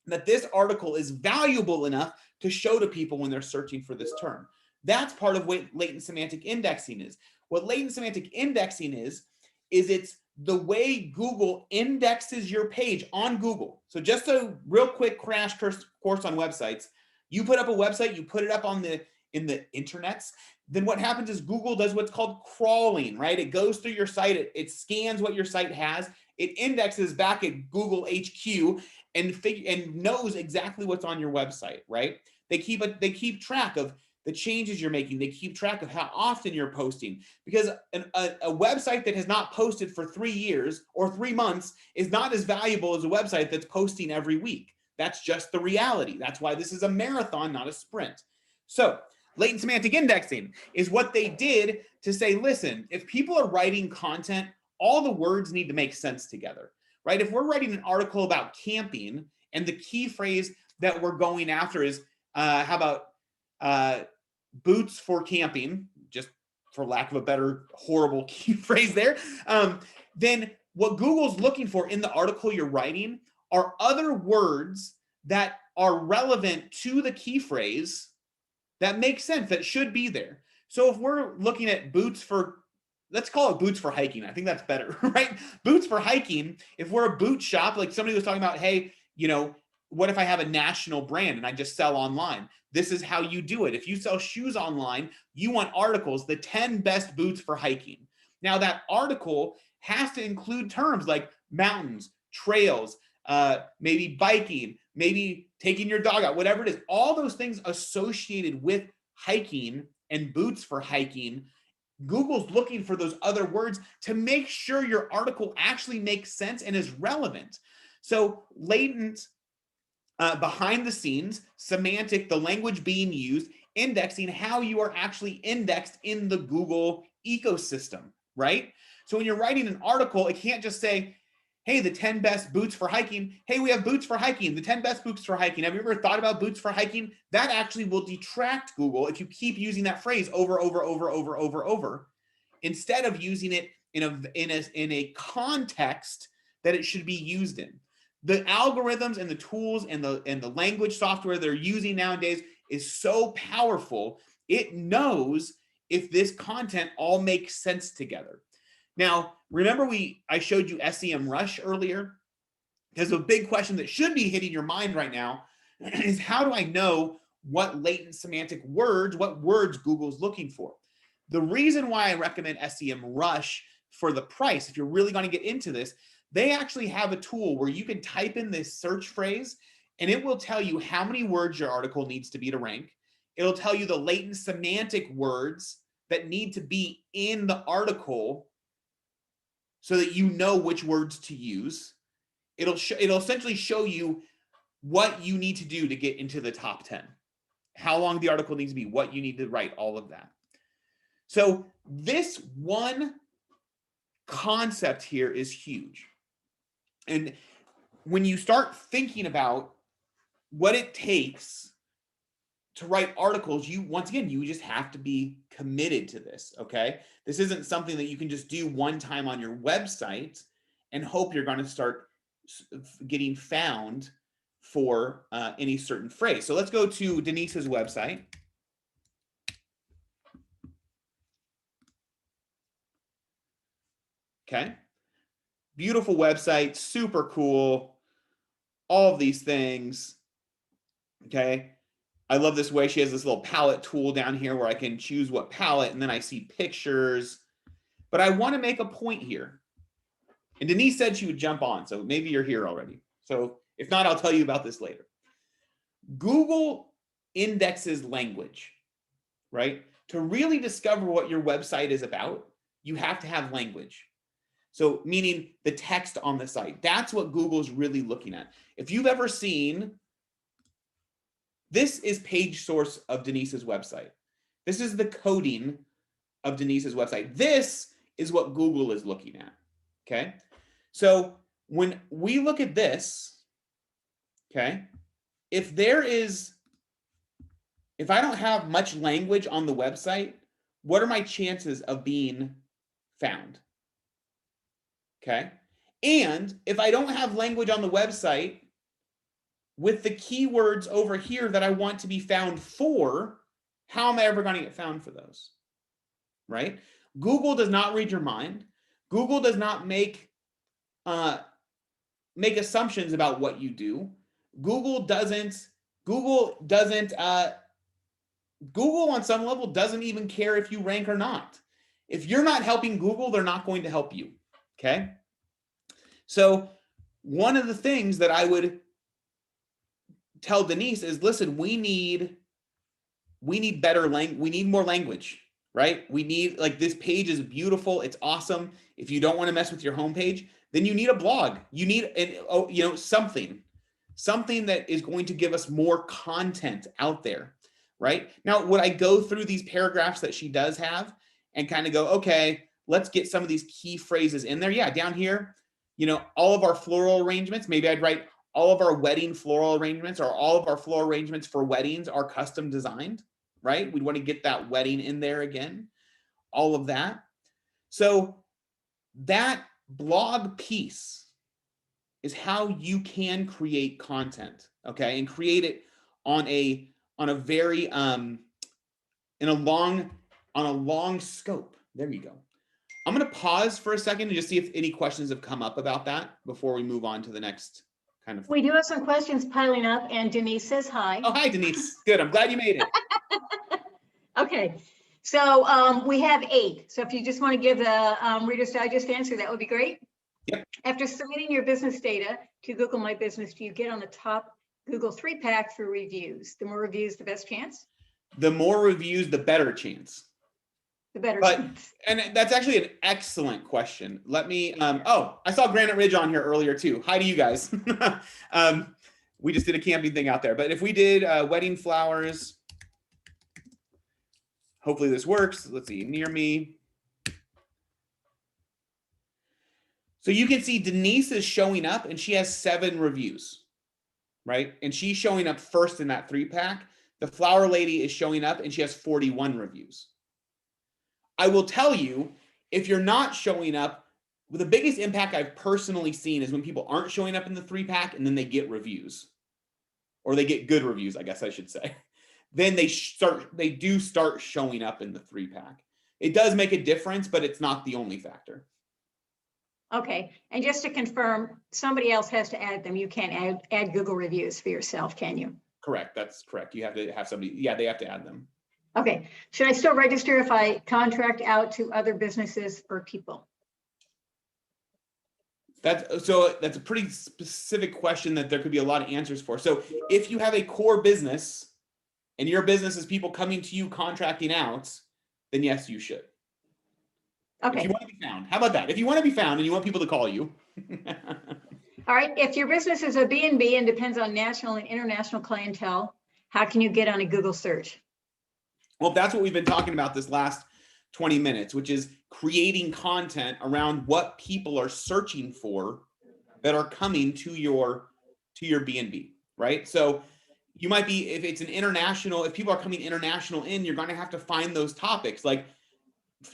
that this article is valuable enough to show to people when they're searching for this term. That's part of what latent semantic indexing is. What latent semantic indexing is it's the way Google indexes your page on Google. So just a real quick crash course on websites. You put up a website, you put it up in the internets. Then what happens is Google does what's called crawling, right? It goes through your site, it scans what your site has, it indexes back at Google HQ and knows exactly what's on your website, right? They keep track of the changes you're making. They keep track of how often you're posting, because a website that has not posted for 3 years or 3 months is not as valuable as a website that's posting every week. That's just the reality. That's why this is a marathon, not a sprint. So latent semantic indexing is what they did to say, listen, if people are writing content, all the words need to make sense together, right? If we're writing an article about camping and the key phrase that we're going after is, how about boots for camping, just for lack of a better horrible key phrase there, then what Google's looking for in the article you're writing are other words that are relevant to the key phrase that makes sense, that should be there. So if we're looking at boots for, let's call it boots for hiking. I think that's better, right? Boots for hiking. If we're a boot shop, like somebody was talking about, hey, what if I have a national brand and I just sell online? This is how you do it. If you sell shoes online, you want articles, the 10 best boots for hiking. Now that article has to include terms like mountains, trails, maybe biking, maybe taking your dog out, whatever it is. All those things associated with hiking and boots for hiking, Google's looking for those other words to make sure your article actually makes sense and is relevant. So latent, behind the scenes, semantic, the language being used, indexing, how you are actually indexed in the Google ecosystem, right? So when you're writing an article, it can't just say, hey, the 10 best boots for hiking. Hey, we have boots for hiking, the 10 best boots for hiking. Have you ever thought about boots for hiking? That actually will detract Google if you keep using that phrase over, instead of using it in a context that it should be used in. The algorithms and the tools and the language software they're using nowadays is so powerful. It knows if this content all makes sense together. Now, remember I showed you SEMrush earlier? Because a big question that should be hitting your mind right now is, how do I know what latent semantic words, what words Google's looking for? The reason why I recommend SEMrush for the price, if you're really going to get into this, they actually have a tool where you can type in this search phrase and it will tell you how many words your article needs to be to rank. It'll tell you the latent semantic words that need to be in the article so that you know which words to use. It'll essentially show you what you need to do to get into the top 10, how long the article needs to be, what you need to write, all of that. So this one concept here is huge. And when you start thinking about what it takes to write articles, once again, you just have to be committed to this, okay? This isn't something that you can just do one time on your website and hope you're going to start getting found for any certain phrase. So let's go to Denise's website. Okay. Beautiful website, super cool, all of these things. Okay. I love this way. She has this little palette tool down here where I can choose what palette, and then I see pictures. But I want to make a point here. And Denise said she would jump on, so maybe you're here already. So if not, I'll tell you about this later. Google indexes language, right? To really discover what your website is about, you have to have language. So meaning the text on the site. That's what Google's really looking at. If you've ever seen, this is page source of Denise's website. This is the coding of Denise's website. This is what Google is looking at, okay? So when we look at this, okay, if I don't have much language on the website, what are my chances of being found? Okay. And if I don't have language on the website with the keywords over here that I want to be found for, how am I ever going to get found for those? Right? Google does not read your mind. Google does not make assumptions about what you do. Google on some level doesn't even care if you rank or not. If you're not helping Google, they're not going to help you. Okay. So one of the things that I would tell Denise is, listen, we need better language. We need more language, right? We need, like, this page is beautiful. It's awesome. If you don't want to mess with your homepage, then you need a blog. You need something that is going to give us more content out there, right? Now, would I go through these paragraphs that she does have and kind of go, okay, let's get some of these key phrases in there? Yeah, down here, all of our floral arrangements, maybe I'd write all of our wedding floral arrangements, or all of our floral arrangements for weddings are custom designed, right? We'd want to get that wedding in there again, all of that. So that blog piece is how you can create content, okay, and create it on a very in a long scope. There you go. I'm going to pause for a second and just see if any questions have come up about that before we move on to the next kind of. We do have some questions piling up, and Denise says hi. Oh, hi, Denise. Good. I'm glad you made it. Okay, so we have 8. So if you just want to give the Reader's Digest answer, that would be great. Yep. After submitting your business data to Google My Business, do you get on the top Google 3-pack through reviews? The more reviews, the best chance? The more reviews, the better chance. The better chance. And that's actually an excellent question. Let me, oh, I saw Granite Ridge on here earlier too. Hi to you guys. We just did a camping thing out there. But if we did wedding flowers, hopefully this works. Let's see, near me. So you can see Denise is showing up and she has 7 reviews, right? And she's showing up first in that 3-pack. The flower lady is showing up and she has 41 reviews. I will tell you, if you're not showing up, the biggest impact I've personally seen is when people aren't showing up in the 3-pack and then they get reviews, or they get good reviews, I guess I should say. Then they do start showing up in the 3-pack. It does make a difference, but it's not the only factor. Okay, and just to confirm, somebody else has to add them. You can't add Google reviews for yourself, can you? Correct, that's correct. You have to have somebody, yeah, they have to add them. Okay, should I still register if I contract out to other businesses or people? That's a pretty specific question that there could be a lot of answers for. So if you have a core business and your business is people coming to you contracting out, then yes, you should. Okay. If you want to be found, how about that? If you want to be found and you want people to call you. All right, if your business is a B&B and depends on national and international clientele, how can you get on a Google search? Well, that's what we've been talking about this last 20 minutes, which is creating content around what people are searching for that are coming to your B&B, right? So you might be, if it's an international, if people are coming international in, you're going to have to find those topics like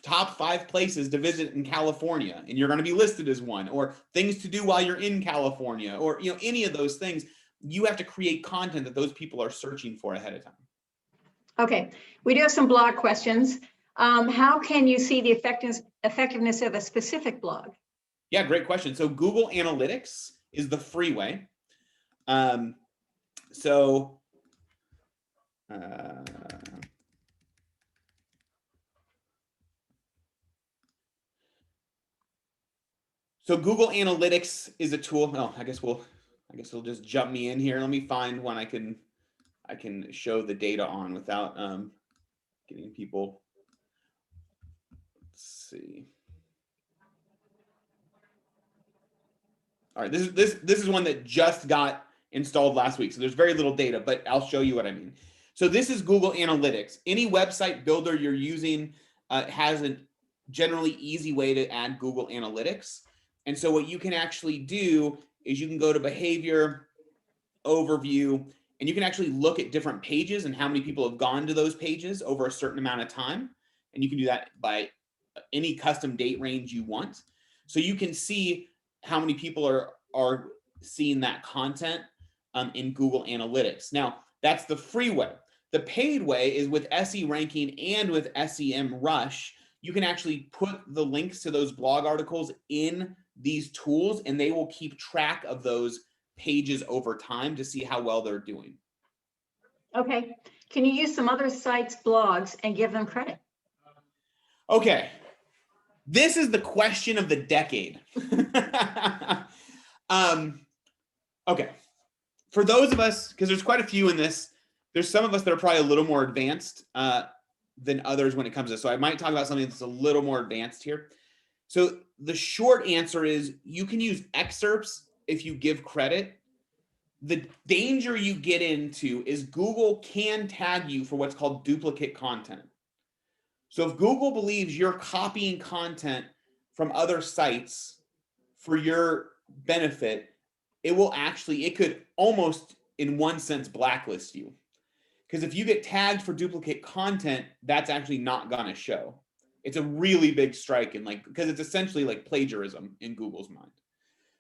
top 5 places to visit in California, and you're going to be listed as one, or things to do while you're in California, or any of those things. You have to create content that those people are searching for ahead of time. Okay, we do have some blog questions. How can you see the effectiveness of a specific blog? Yeah, great question. So Google Analytics is the free way. So Google Analytics is a tool. Oh, I guess it'll just jump me in here. Let me find one I can show the data on without getting people. Let's see. All right, this is one that just got installed last week, so there's very little data, but I'll show you what I mean. So this is Google Analytics. Any website builder you're using has a generally easy way to add Google Analytics. And so what you can actually do is you can go to behavior, overview, and you can actually look at different pages and how many people have gone to those pages over a certain amount of time. And you can do that by any custom date range you want. So you can see how many people are seeing that content in Google Analytics. Now, that's the free way. The paid way is with SE ranking and with SEM Rush. You can actually put the links to those blog articles in these tools, and they will keep track of those pages over time to see how well they're doing. Okay, can you use some other sites' blogs and give them credit? Okay, this is the question of the decade. Okay, for those of us, because there's quite a few in this, there's some of us that are probably a little more advanced than others when it comes to this. So I might talk about something that's a little more advanced here. So the short answer is you can use excerpts if you give credit. The danger you get into is Google can tag you for what's called duplicate content. So if Google believes you're copying content from other sites for your benefit, it could almost in one sense blacklist you. Because if you get tagged for duplicate content, that's actually not going to show. It's a really big strike, and because it's essentially like plagiarism in Google's mind.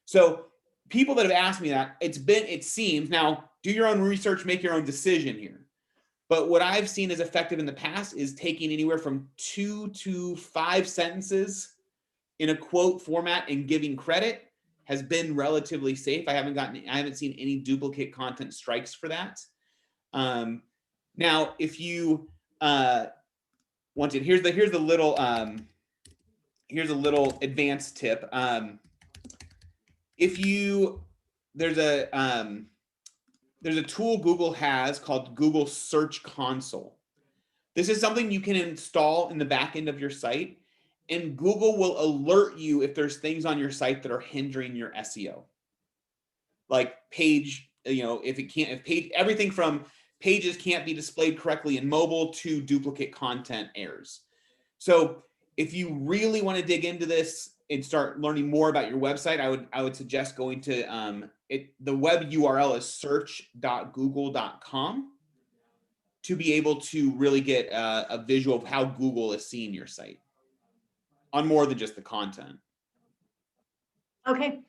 So people that have asked me that, it seems, now do your own research, make your own decision here. But what I've seen as effective in the past is taking anywhere from 2 to 5 sentences in a quote format and giving credit has been relatively safe. I haven't seen any duplicate content strikes for that. Now, if you want to, here's a little advanced tip. There's a tool Google has called Google Search Console. This is something you can install in the back end of your site, and Google will alert you if there's things on your site that are hindering your SEO. Like page, everything from pages can't be displayed correctly in mobile to duplicate content errors. So if you really want to dig into this and start learning more about your website, I would suggest going to the web URL is search.google.com to be able to really get a visual of how Google is seeing your site on more than just the content. Okay.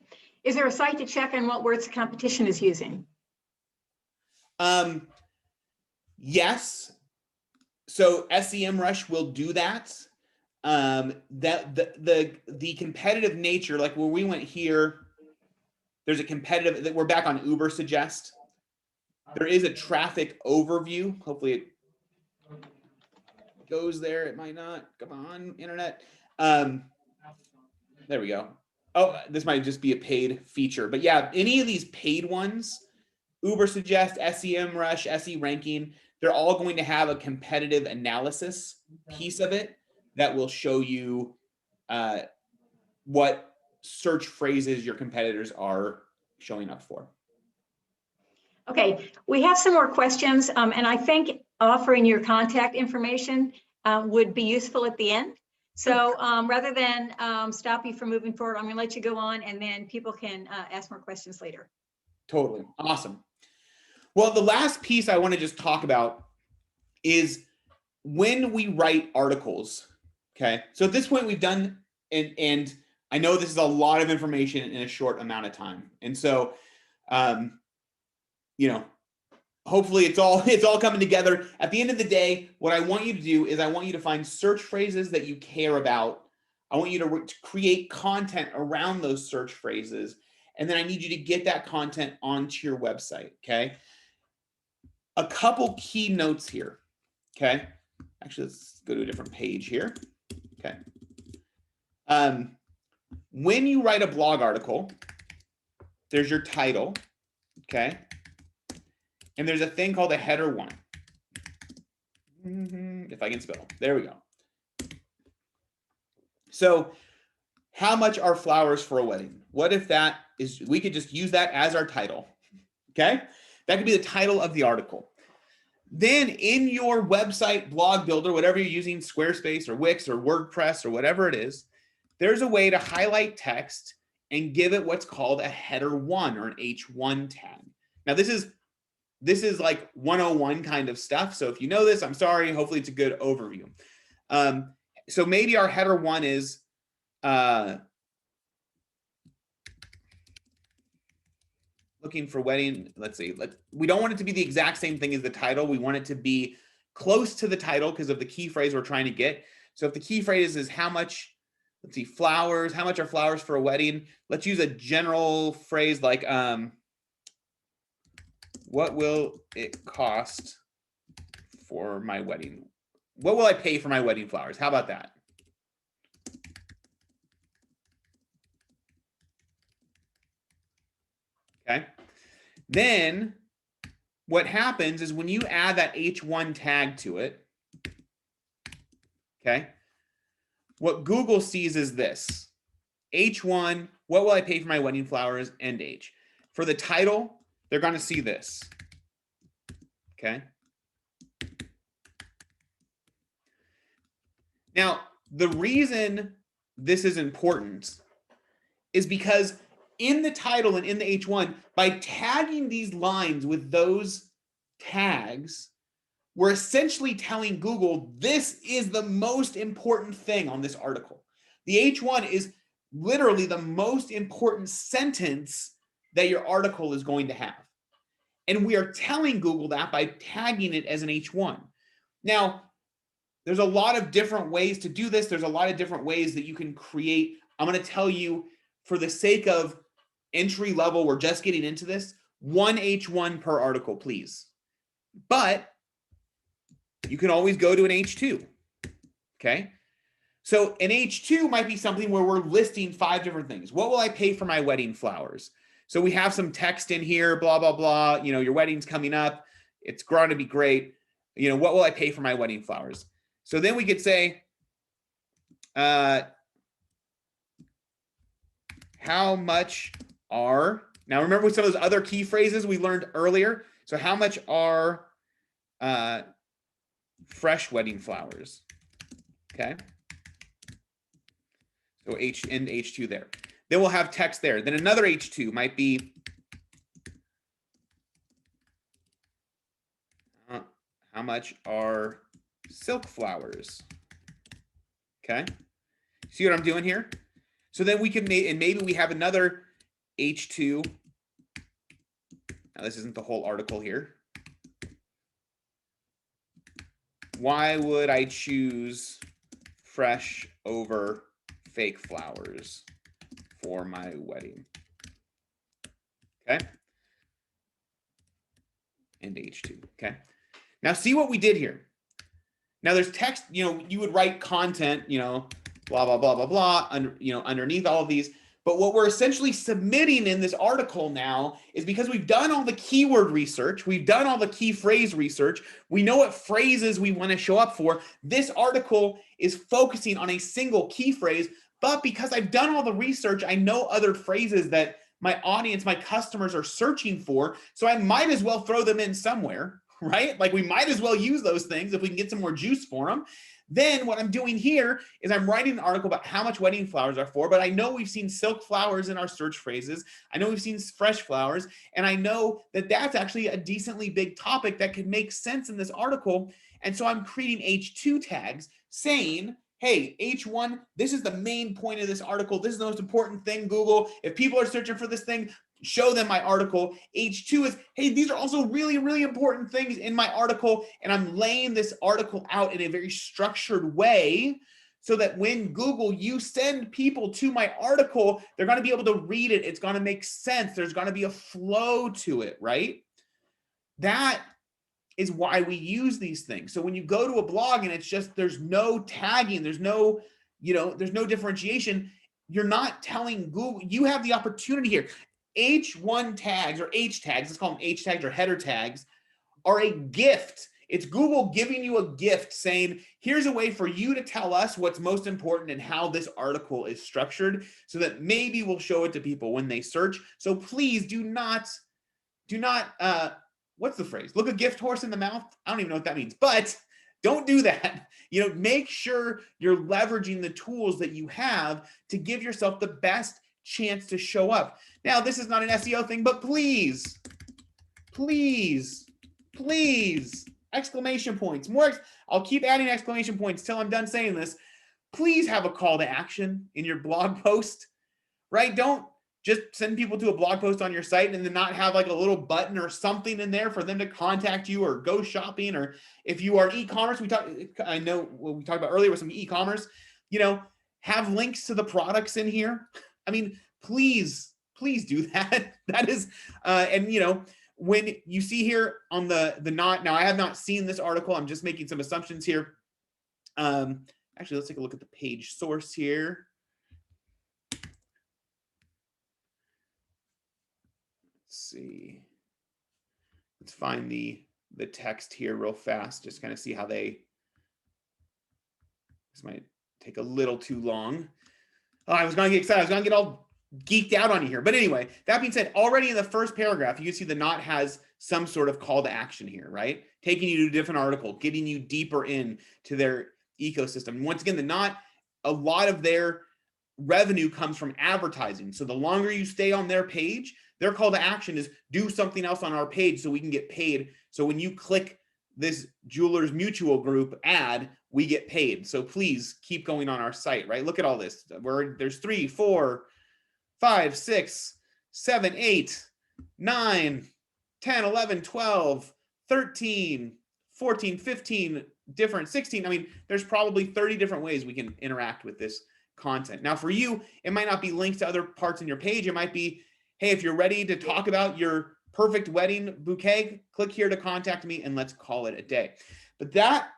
Is there a site to check on what words the competition is using? Yes. So SEMrush will do that. The competitive nature, like where we went here, there's a competitive that we're back on Uber Suggest. There is a traffic overview. Hopefully it goes there. It might not. Come on, internet. There we go. Oh, this might just be a paid feature. But yeah, any of these paid ones, Uber Suggest, SEMrush, SE Ranking, they're all going to have a competitive analysis piece of it that will show you what search phrases your competitors are showing up for. Okay, we have some more questions, and I think offering your contact information would be useful at the end. So rather than stop you from moving forward, I'm going to let you go on, and then people can ask more questions later. Totally. Awesome. Well, the last piece I want to just talk about is when we write articles. Okay. So at this point we've done, and I know this is a lot of information in a short amount of time. And so, hopefully it's all coming together. At the end of the day, what I want you to do is I want you to find search phrases that you care about. I want you to create content around those search phrases. And then I need you to get that content onto your website. Okay. A couple key notes here. Okay. Actually, let's go to a different page here. Okay. When you write a blog article, there's your title. Okay. And there's a thing called a header 1. If I can spell. There we go. So how much are flowers for a wedding? What if that is, we could just use that as our title. Okay. That could be the title of the article. Then in your website blog builder, whatever you're using, Squarespace or Wix or WordPress or whatever it is, there's a way to highlight text and give it what's called a header 1 or an H1 tag. Now this is like 101 kind of stuff. So if you know this, I'm sorry. Hopefully it's a good overview. So maybe our header 1 is looking for wedding. Let's see. We don't want it to be the exact same thing as the title. We want it to be close to the title because of the key phrase we're trying to get. So if the key phrase is how much, let's see, flowers, how much are flowers for a wedding? Let's use a general phrase like, what will it cost for my wedding? What will I pay for my wedding flowers? How about that? Okay. Then what happens is when you add that H1 tag to it, okay, what Google sees is this. H1, what will I pay for my wedding flowers, and H. For the title, they're going to see this. Okay. Now, the reason this is important is because in the title and in the H1, by tagging these lines with those tags, we're essentially telling Google this is the most important thing on this article. The H1 is literally the most important sentence that your article is going to have. And we are telling Google that by tagging it as an H1. Now, there's a lot of different ways to do this. There's a lot of different ways that you can create. I'm going to tell you, for the sake of entry level, we're just getting into this, 1 H1 per article, please. But you can always go to an H2. Okay. So an H2 might be something where we're listing 5 different things. What will I pay for my wedding flowers? So we have some text in here, blah, blah, blah. You know, your wedding's coming up. It's going to be great. You know, what will I pay for my wedding flowers? So then we could say, how much are, now remember with some of those other key phrases we learned earlier. So how much are fresh wedding flowers? Okay. So end H2 there. Then we'll have text there. Then another H2 might be how much are silk flowers? Okay. See what I'm doing here? So then we can make, and maybe we have another H2. Now this isn't the whole article here. Why would I choose fresh over fake flowers for my wedding? Okay. And H2. Okay. Now see what we did here. Now there's text, you know, you would write content, you know, blah, blah, blah, blah, blah, underneath all of these. But what we're essentially submitting in this article now is, because we've done all the keyword research, we've done all the key phrase research, we know what phrases we want to show up for. This article is focusing on a single key phrase, but because I've done all the research, I know other phrases that my audience, my customers are searching for. So I might as well throw them in somewhere, right? Like we might as well use those things if we can get some more juice for them. Then what I'm doing here is I'm writing an article about how much wedding flowers are for, but I know we've seen silk flowers in our search phrases. I know we've seen fresh flowers, and I know that that's actually a decently big topic that could make sense in this article. And so I'm creating H2 tags saying, hey, H1, this is the main point of this article. This is the most important thing, Google. If people are searching for this thing, show them my article. H2 is, hey, these are also really, really important things in my article. And I'm laying this article out in a very structured way so that when Google, you send people to my article, they're going to be able to read it. It's going to make sense. There's going to be a flow to it, right? That is why we use these things. So when you go to a blog and it's just, there's no tagging, there's no, there's no differentiation, you're not telling Google, you have the opportunity here. H1 tags or H tags, let's call them H tags or header tags, are a gift. It's Google giving you a gift saying, here's a way for you to tell us what's most important and how this article is structured so that maybe we'll show it to people when they search. So please do not, what's the phrase? Look a gift horse in the mouth. I don't even know what that means, but don't do that. Make sure you're leveraging the tools that you have to give yourself the best chance to show up. Now, this is not an SEO thing, but please, please, please, exclamation points, more. I'll keep adding exclamation points till I'm done saying this. Please have a call to action in your blog post, right? Don't just send people to a blog post on your site and then not have like a little button or something in there for them to contact you or go shopping. Or if you are e-commerce, I know what we talked about earlier with some e-commerce, have links to the products in here. I mean, please do that. That is, when you see here on the not, now I have not seen this article. I'm just making some assumptions here. Actually, let's take a look at the page source here. Let's see. Let's find the text here real fast. Just kind of see how this might take a little too long. Oh, I was going to get excited. I was going to get all geeked out on you here. But anyway, that being said, already in the first paragraph, you can see the knot has some sort of call to action here, right? Taking you to a different article, getting you deeper in to their ecosystem. And once again, the knot, a lot of their revenue comes from advertising. So the longer you stay on their page, their call to action is do something else on our page so we can get paid. So when you click this Jewelers Mutual Group ad, we get paid. So please keep going on our site, right? Look at all this. There's 3, 4, 5, 6, 7, 8, 9, 10, 11, 12, 13, 14, 15 different, 16. I mean, there's probably 30 different ways we can interact with this content. Now for you, it might not be linked to other parts in your page. It might be, hey, if you're ready to talk about your perfect wedding bouquet, click here to contact me and let's call it a day. But that,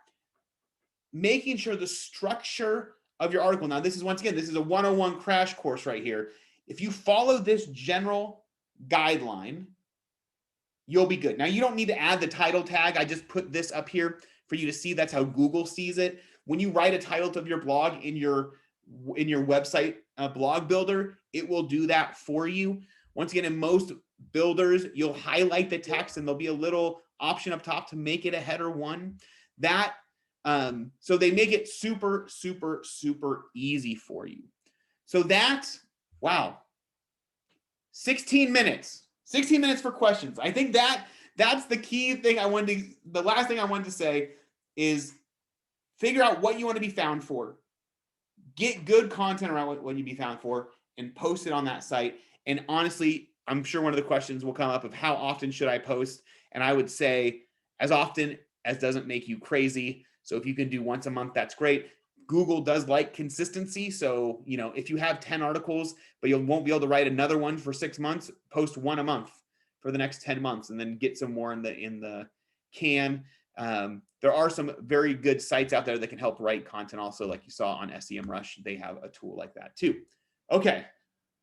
making sure the structure of your article, now this is, once again, this is a 101 crash course right here. If you follow this general guideline, you'll be good. Now you don't need to add the title tag. I just put this up here for you to see. That's how Google sees it. When you write a title of your blog in your website blog builder, it will do that for you. Once again, in most builders, you'll highlight the text and there'll be a little option up top to make it a header one. That so they make it super, super, super easy for you. So that's, wow, 16 minutes for questions. I think that's the key thing I wanted to, the last thing I wanted to say is figure out what you want to be found for. Get good content around what you be found for and post it on that site. And honestly, I'm sure one of the questions will come up of how often should I post? And I would say as often as doesn't make you crazy. So if you can do once a month, that's great. Google does like consistency. So, you know, if you have 10 articles, but you won't be able to write another one for 6 months, post one a month for the next 10 months and then get some more in the can. There are some very good sites out there that can help write content also, like you saw on SEMrush. They have a tool like that too. Okay,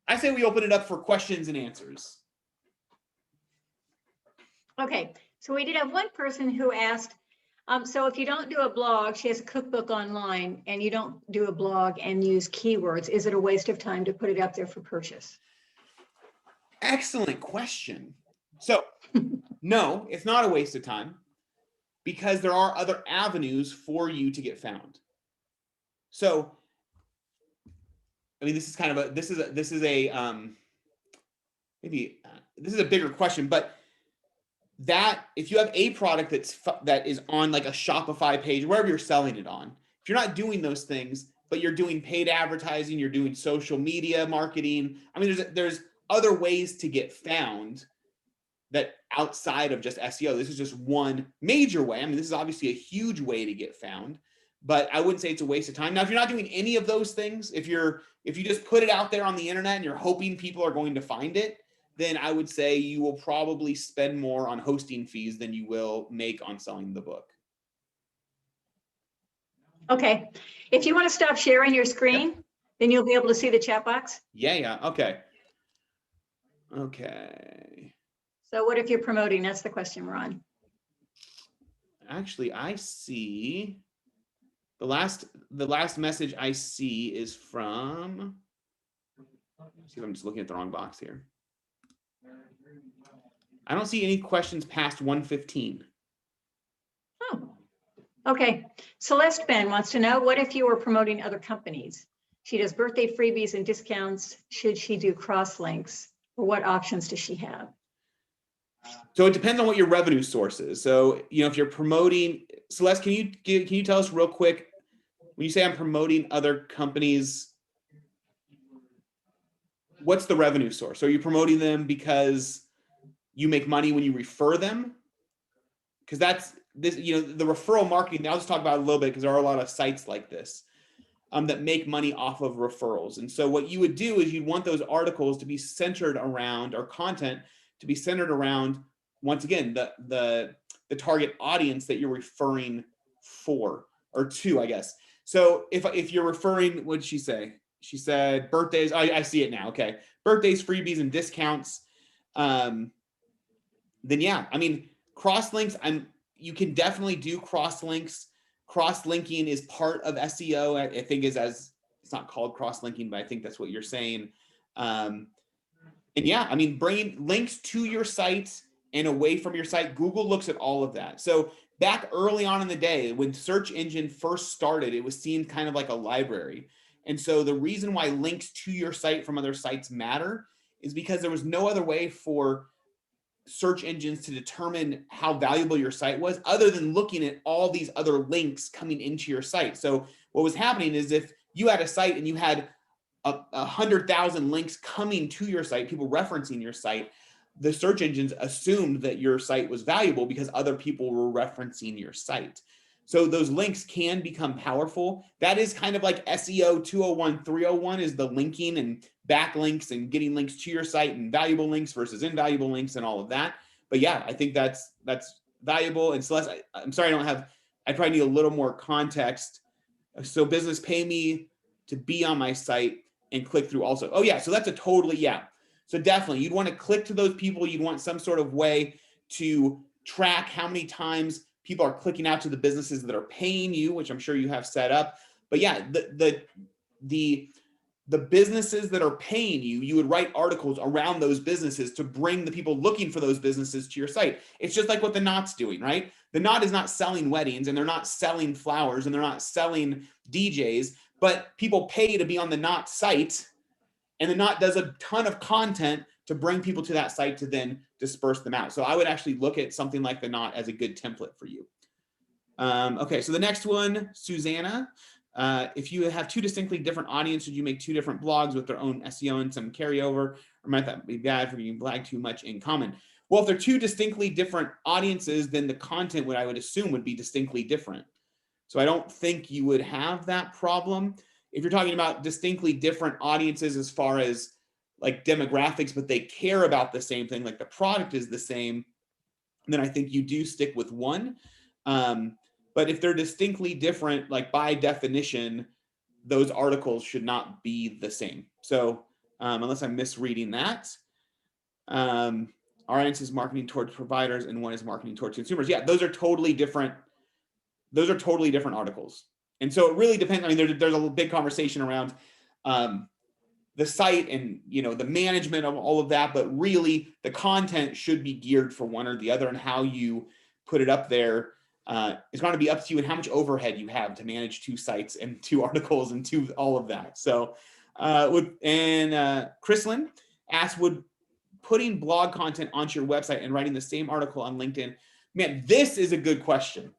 I say we open it up for questions and answers. Okay, so we did have one person who asked, so if you don't do a blog, she has a cookbook online and you don't do a blog and use keywords, is it a waste of time to put it up there for purchase? Excellent question. So no, it's not a waste of time because there are other avenues for you to get found. So, I mean, this is kind of a, this is a bigger question, but that if you have a product that is on like a Shopify page, wherever you're selling it on, if you're not doing those things, but you're doing paid advertising, you're doing social media marketing. I mean, there's other ways to get found that outside of just SEO. This is just one major way. I mean, this is obviously a huge way to get found, but I wouldn't say it's a waste of time. Now, if you're not doing any of those things, if you just put it out there on the internet and you're hoping people are going to find it, then I would say you will probably spend more on hosting fees than you will make on selling the book. Okay, if you want to stop sharing your screen, then you'll be able to see the chat box. Yeah, okay. Okay. So what if you're promoting? That's the question we're on. Actually, I see the last message I see is from, let's see if I'm just looking at the wrong box here. I don't see any questions past 1:15. Oh, okay. Celeste Ben wants to know, what if you were promoting other companies? She does birthday freebies and discounts. Should she do cross links? Or what options does she have? So it depends on what your revenue source is. So, you know, if you're promoting, Celeste, can you tell us real quick, when you say I'm promoting other companies, what's the revenue source? So are you promoting them because you make money when you refer them? Because that's this, you know, the referral marketing, I'll just talk about it a little bit because there are a lot of sites like this that make money off of referrals. And so what you would do is you'd want those articles to be centered around, or content to be centered around, once again, the target audience that you're referring for, or to, I guess. So if you're referring, what did she say? She said birthdays. I see it now. Okay, birthdays, freebies, and discounts. Then yeah, I mean, cross links. You can definitely do cross links. Cross linking is part of SEO. I think it's not called cross linking, but I think that's what you're saying. And yeah, I mean, bringing links to your site and away from your site. Google looks at all of that. So back early on in the day, when search engine first started, it was seen kind of like a library. And so the reason why links to your site from other sites matter is because there was no other way for search engines to determine how valuable your site was other than looking at all these other links coming into your site. So what was happening is if you had a site and you had 100,000 links coming to your site, people referencing your site, the search engines assumed that your site was valuable because other people were referencing your site. So those links can become powerful. That is kind of like SEO 201, 301 is the linking and backlinks and getting links to your site and valuable links versus invaluable links and all of that. But yeah, I think that's valuable. And Celeste, I'm sorry, I probably need a little more context. So business pay me to be on my site and click through also. Oh yeah, so that's a totally, yeah. So definitely you'd want to click to those people. You'd want some sort of way to track how many times people are clicking out to the businesses that are paying you, which I'm sure you have set up. But yeah, the businesses that are paying you, you would write articles around those businesses to bring the people looking for those businesses to your site. It's just like what the Knot's doing, right? The Knot is not selling weddings and they're not selling flowers and they're not selling DJs, but people pay to be on the Knot site, and the Knot does a ton of content to bring people to that site to then disperse them out. So I would actually look at something like the Knot as a good template for you. Okay, so the next one, Susanna. If you have two distinctly different audiences, you make two different blogs with their own SEO and some carryover, or might that be bad for you blag too much in common? Well, if they're two distinctly different audiences, then the content, what I would assume, would be distinctly different. So I don't think you would have that problem. If you're talking about distinctly different audiences as far as like demographics, but they care about the same thing, like the product is the same, then I think you do stick with one. But if they're distinctly different, like by definition, those articles should not be the same. So unless I'm misreading that, our audience is marketing towards providers and one is marketing towards consumers. Yeah, those are totally different. Those are totally different articles. And so it really depends. I mean, there's a big conversation around the site and, you know, the management of all of that, but really the content should be geared for one or the other, and how you put it up there is going to be up to you, and how much overhead you have to manage two sites and two articles and two all of that. So Chrislyn asked, would putting blog content onto your website and writing the same article on LinkedIn? Man, this is a good question.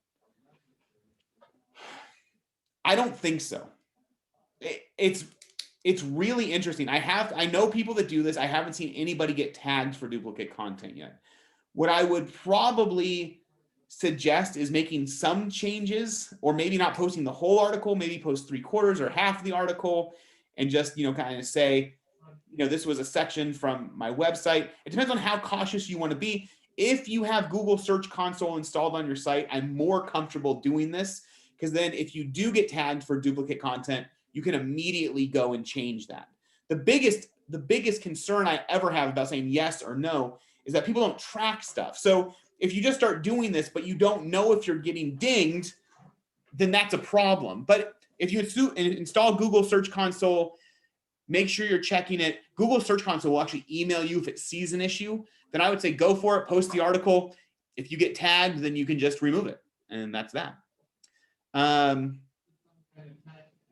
I don't think so. It's really interesting. I know people that do this. I haven't seen anybody get tagged for duplicate content yet. What I would probably suggest is making some changes, or maybe not posting the whole article, maybe post 3/4 or half the article, and just, you know, kind of say, you know, this was a section from my website. It depends on how cautious you want to be. If you have Google Search Console installed on your site, I'm more comfortable doing this, because then if you do get tagged for duplicate content, you can immediately go and change that. The biggest concern I ever have about saying yes or no is that people don't track stuff. So if you just start doing this, but you don't know if you're getting dinged, then that's a problem. But if you install Google Search Console, make sure you're checking it. Google Search Console will actually email you if it sees an issue. Then I would say go for it, post the article. If you get tagged, then you can just remove it. And that's that.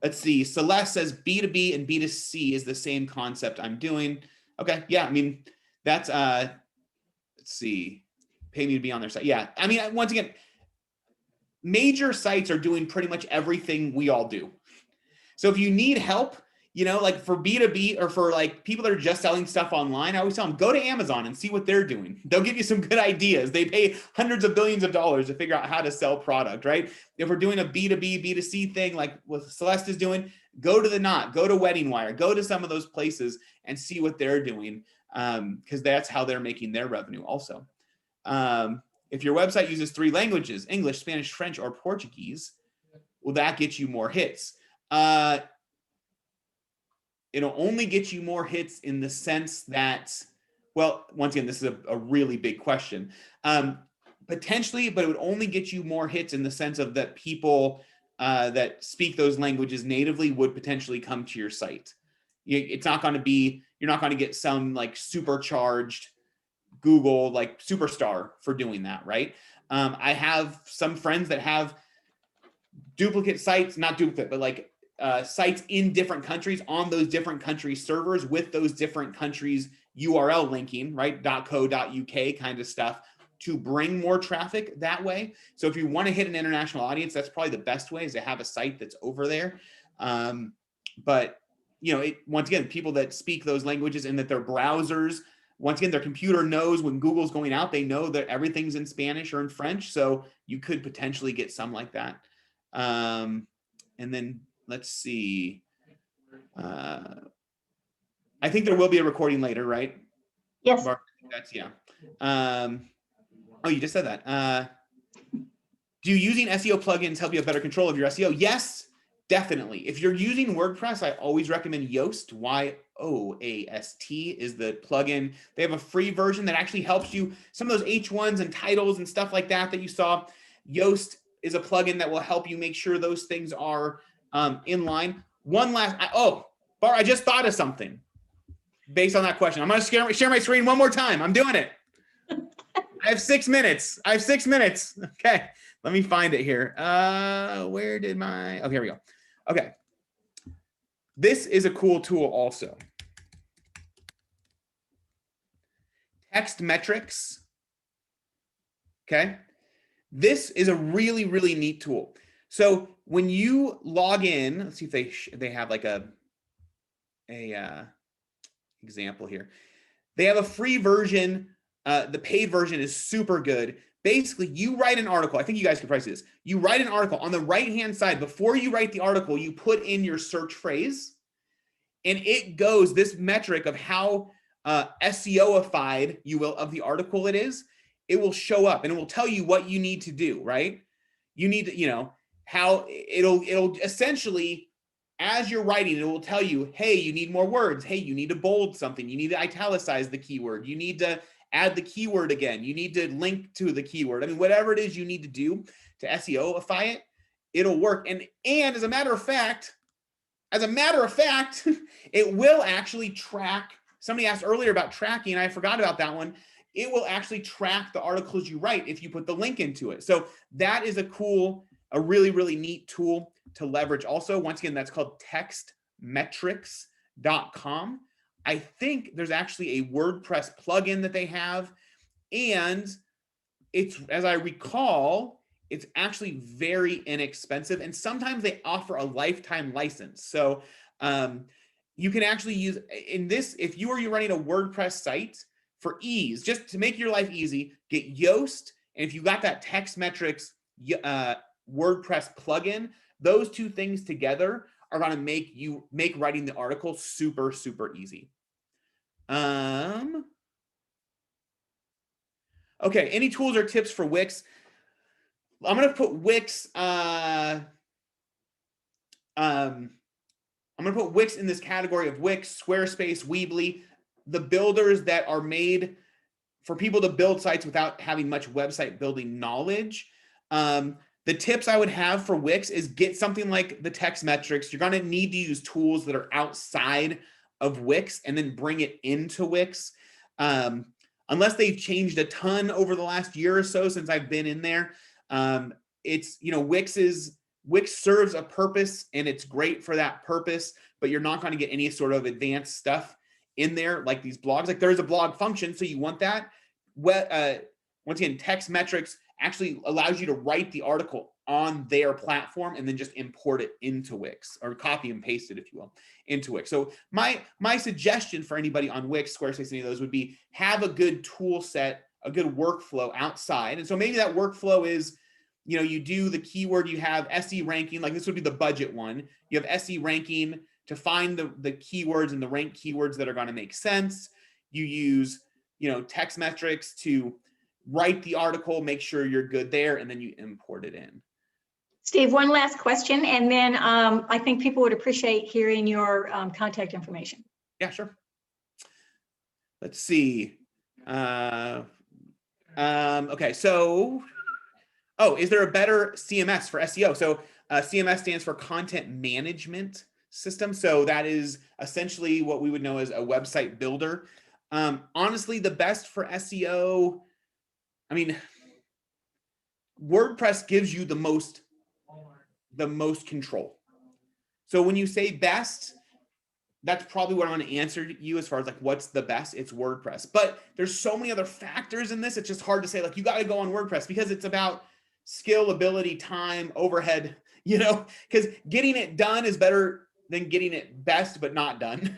Let's see. Celeste says B2B and B2C is the same concept I'm doing. Okay. Yeah. I mean, that's, let's see. Pay me to be on their site. Yeah. I mean, once again, major sites are doing pretty much everything we all do. So if you need help, you know, like for B2B or for like people that are just selling stuff online, I always tell them, go to Amazon and see what they're doing. They'll give you some good ideas. They pay hundreds of billions of dollars to figure out how to sell product, right? If we're doing a B2B, B2C thing like what Celeste is doing, go to the Knot, go to Wedding Wire, go to some of those places and see what they're doing, because that's how they're making their revenue also. If your website uses 3 languages, English, Spanish, French, or Portuguese, will that get you more hits? It'll only get you more hits in the sense that, well, once again, this is a really big question. Potentially, but it would only get you more hits in the sense of that people that speak those languages natively would potentially come to your site. It's not going to be, you're not going to get some like supercharged Google like superstar for doing that, right? I have some friends that have duplicate sites, not duplicate, but like sites in different countries on those different country servers with those different countries URL linking, right? .co.uk kind of stuff to bring more traffic that way. So if you want to hit an international audience, that's probably the best way, is to have a site that's over there. But you know, once again, people that speak those languages and that their browsers once again, their computer knows when Google's going out, they know that everything's in Spanish or in French. So you could potentially get some like that. And then let's see. I think there will be a recording later, right? Yes. Barb, that's, yeah. Oh, you just said that. Do using SEO plugins help you have better control of your SEO? Yes, definitely. If you're using WordPress, I always recommend Yoast. Y-O-A-S-T is the plugin. They have a free version that actually helps you. Some of those H1s and titles and stuff like that you saw. Yoast is a plugin that will help you make sure those things are in line. One last, Bar, I just thought of something based on that question. I'm going to share my screen one more time. I'm doing it. I have 6 minutes. Okay. Let me find it here. Where did my, oh, here we go. Okay. This is a cool tool also. Text metrics. Okay. This is a really, really neat tool. So when you log in, let's see if they have like a example here. They have a free version. The paid version is super good. Basically, you write an article. I think you guys can probably see this. You write an article. On the right-hand side, before you write the article, you put in your search phrase, and it goes, this metric of how SEO-ified, you will, of the article it is, it will show up, and it will tell you what you need to do, right? You need to, how it'll essentially, as you're writing, it will tell you, hey, you need more words. Hey, you need to bold something. You need to italicize the keyword. You need to add the keyword again. You need to link to the keyword. I mean, whatever it is you need to do to SEO-ify it, it'll work. And as a matter of fact, it will actually track. Somebody asked earlier about tracking. I forgot about that one. It will actually track the articles you write if you put the link into it. So that is a really, really neat tool to leverage. Also, once again, that's called textmetrics.com. I think there's actually a WordPress plugin that they have, and it's, as I recall, it's actually very inexpensive, and sometimes they offer a lifetime license. So you can actually use in this, if you are running a WordPress site, for ease, just to make your life easy, get Yoast, and if you got that Textmetrics WordPress plugin, those two things together are going to make writing the article super, super easy. Okay, any tools or tips for Wix? I'm going to put Wix. I'm going to put Wix in this category of Wix, Squarespace, Weebly, the builders that are made for people to build sites without having much website building knowledge. The tips I would have for Wix is get something like the text metrics. You're going to need to use tools that are outside of Wix and then bring it into Wix. Unless they've changed a ton over the last year or so since I've been in there. It's, Wix serves a purpose and it's great for that purpose, but you're not going to get any sort of advanced stuff in there like these blogs. Like there's a blog function, so you want that. Once again, text metrics actually allows you to write the article on their platform and then just import it into Wix, or copy and paste it, if you will, into Wix. So my suggestion for anybody on Wix, Squarespace, any of those would be have a good tool set, a good workflow outside. And so maybe that workflow is, you do the keyword, you have SE ranking, like this would be the budget one. You have SE ranking to find the keywords and the rank keywords that are going to make sense. You use, text metrics to write the article, make sure you're good there, and then you import it in. Steve, one last question, and then I think people would appreciate hearing your contact information. Yeah, sure. Let's see. Okay, so, is there a better CMS for SEO? So CMS stands for Content Management System. So that is essentially what we would know as a website builder. Honestly, the best for SEO, WordPress gives you the most control. So when you say best, that's probably what I'm going to answer you as far as like what's the best. It's WordPress. But there's so many other factors in this. It's just hard to say like you got to go on WordPress because it's about skill, ability, time, overhead, because getting it done is better than getting it best but not done,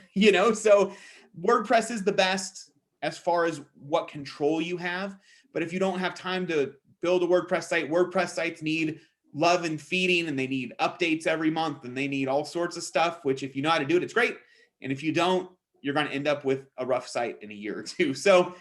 So WordPress is the best. as far as what control you have. But if you don't have time to build a WordPress sites need love and feeding, and they need updates every month, and they need all sorts of stuff, which if you know how to do it, it's great. And if you don't, you're going to end up with a rough site in a year or two. So,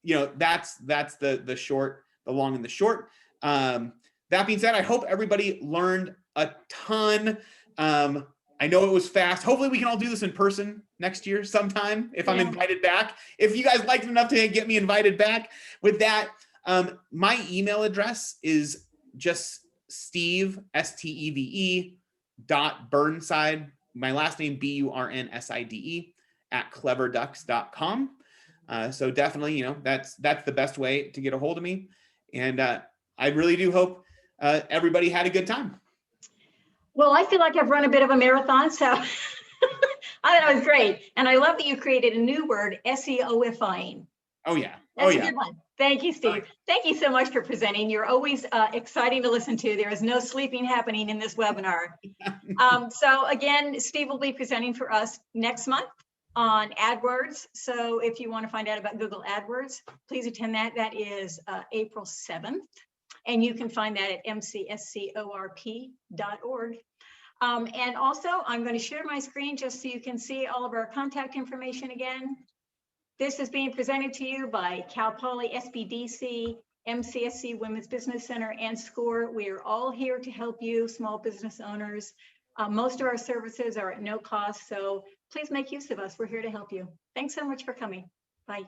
you know, that's the short, the long and the short. That being said, I hope everybody learned a ton. I know it was fast. Hopefully we can all do this in person next year sometime if I'm invited back. If you guys liked it enough to get me invited back. With that, my email address is just Steve, S-T-E-V-E .Burnside, my last name B-U-R-N-S-I-D-E @cleverducks.com. So definitely, you know, that's the best way to get a hold of me. And I really do hope everybody had a good time. Well, I feel like I've run a bit of a marathon, so I thought it was great. And I love that you created a new word, SEOifying. Oh, yeah. That's a good one. Thank you, Steve. Thank you so much for presenting. You're always exciting to listen to. There is no sleeping happening in this webinar. So again, Steve will be presenting for us next month on AdWords. So if you want to find out about Google AdWords, please attend that. That is April 7th. And you can find that at mcscorp.org. And also, I'm going to share my screen just so you can see all of our contact information again. This is being presented to you by Cal Poly, SBDC, MCSC Women's Business Center, and SCORE. We are all here to help you, small business owners. Most of our services are at no cost, so please make use of us. We're here to help you. Thanks so much for coming. Bye.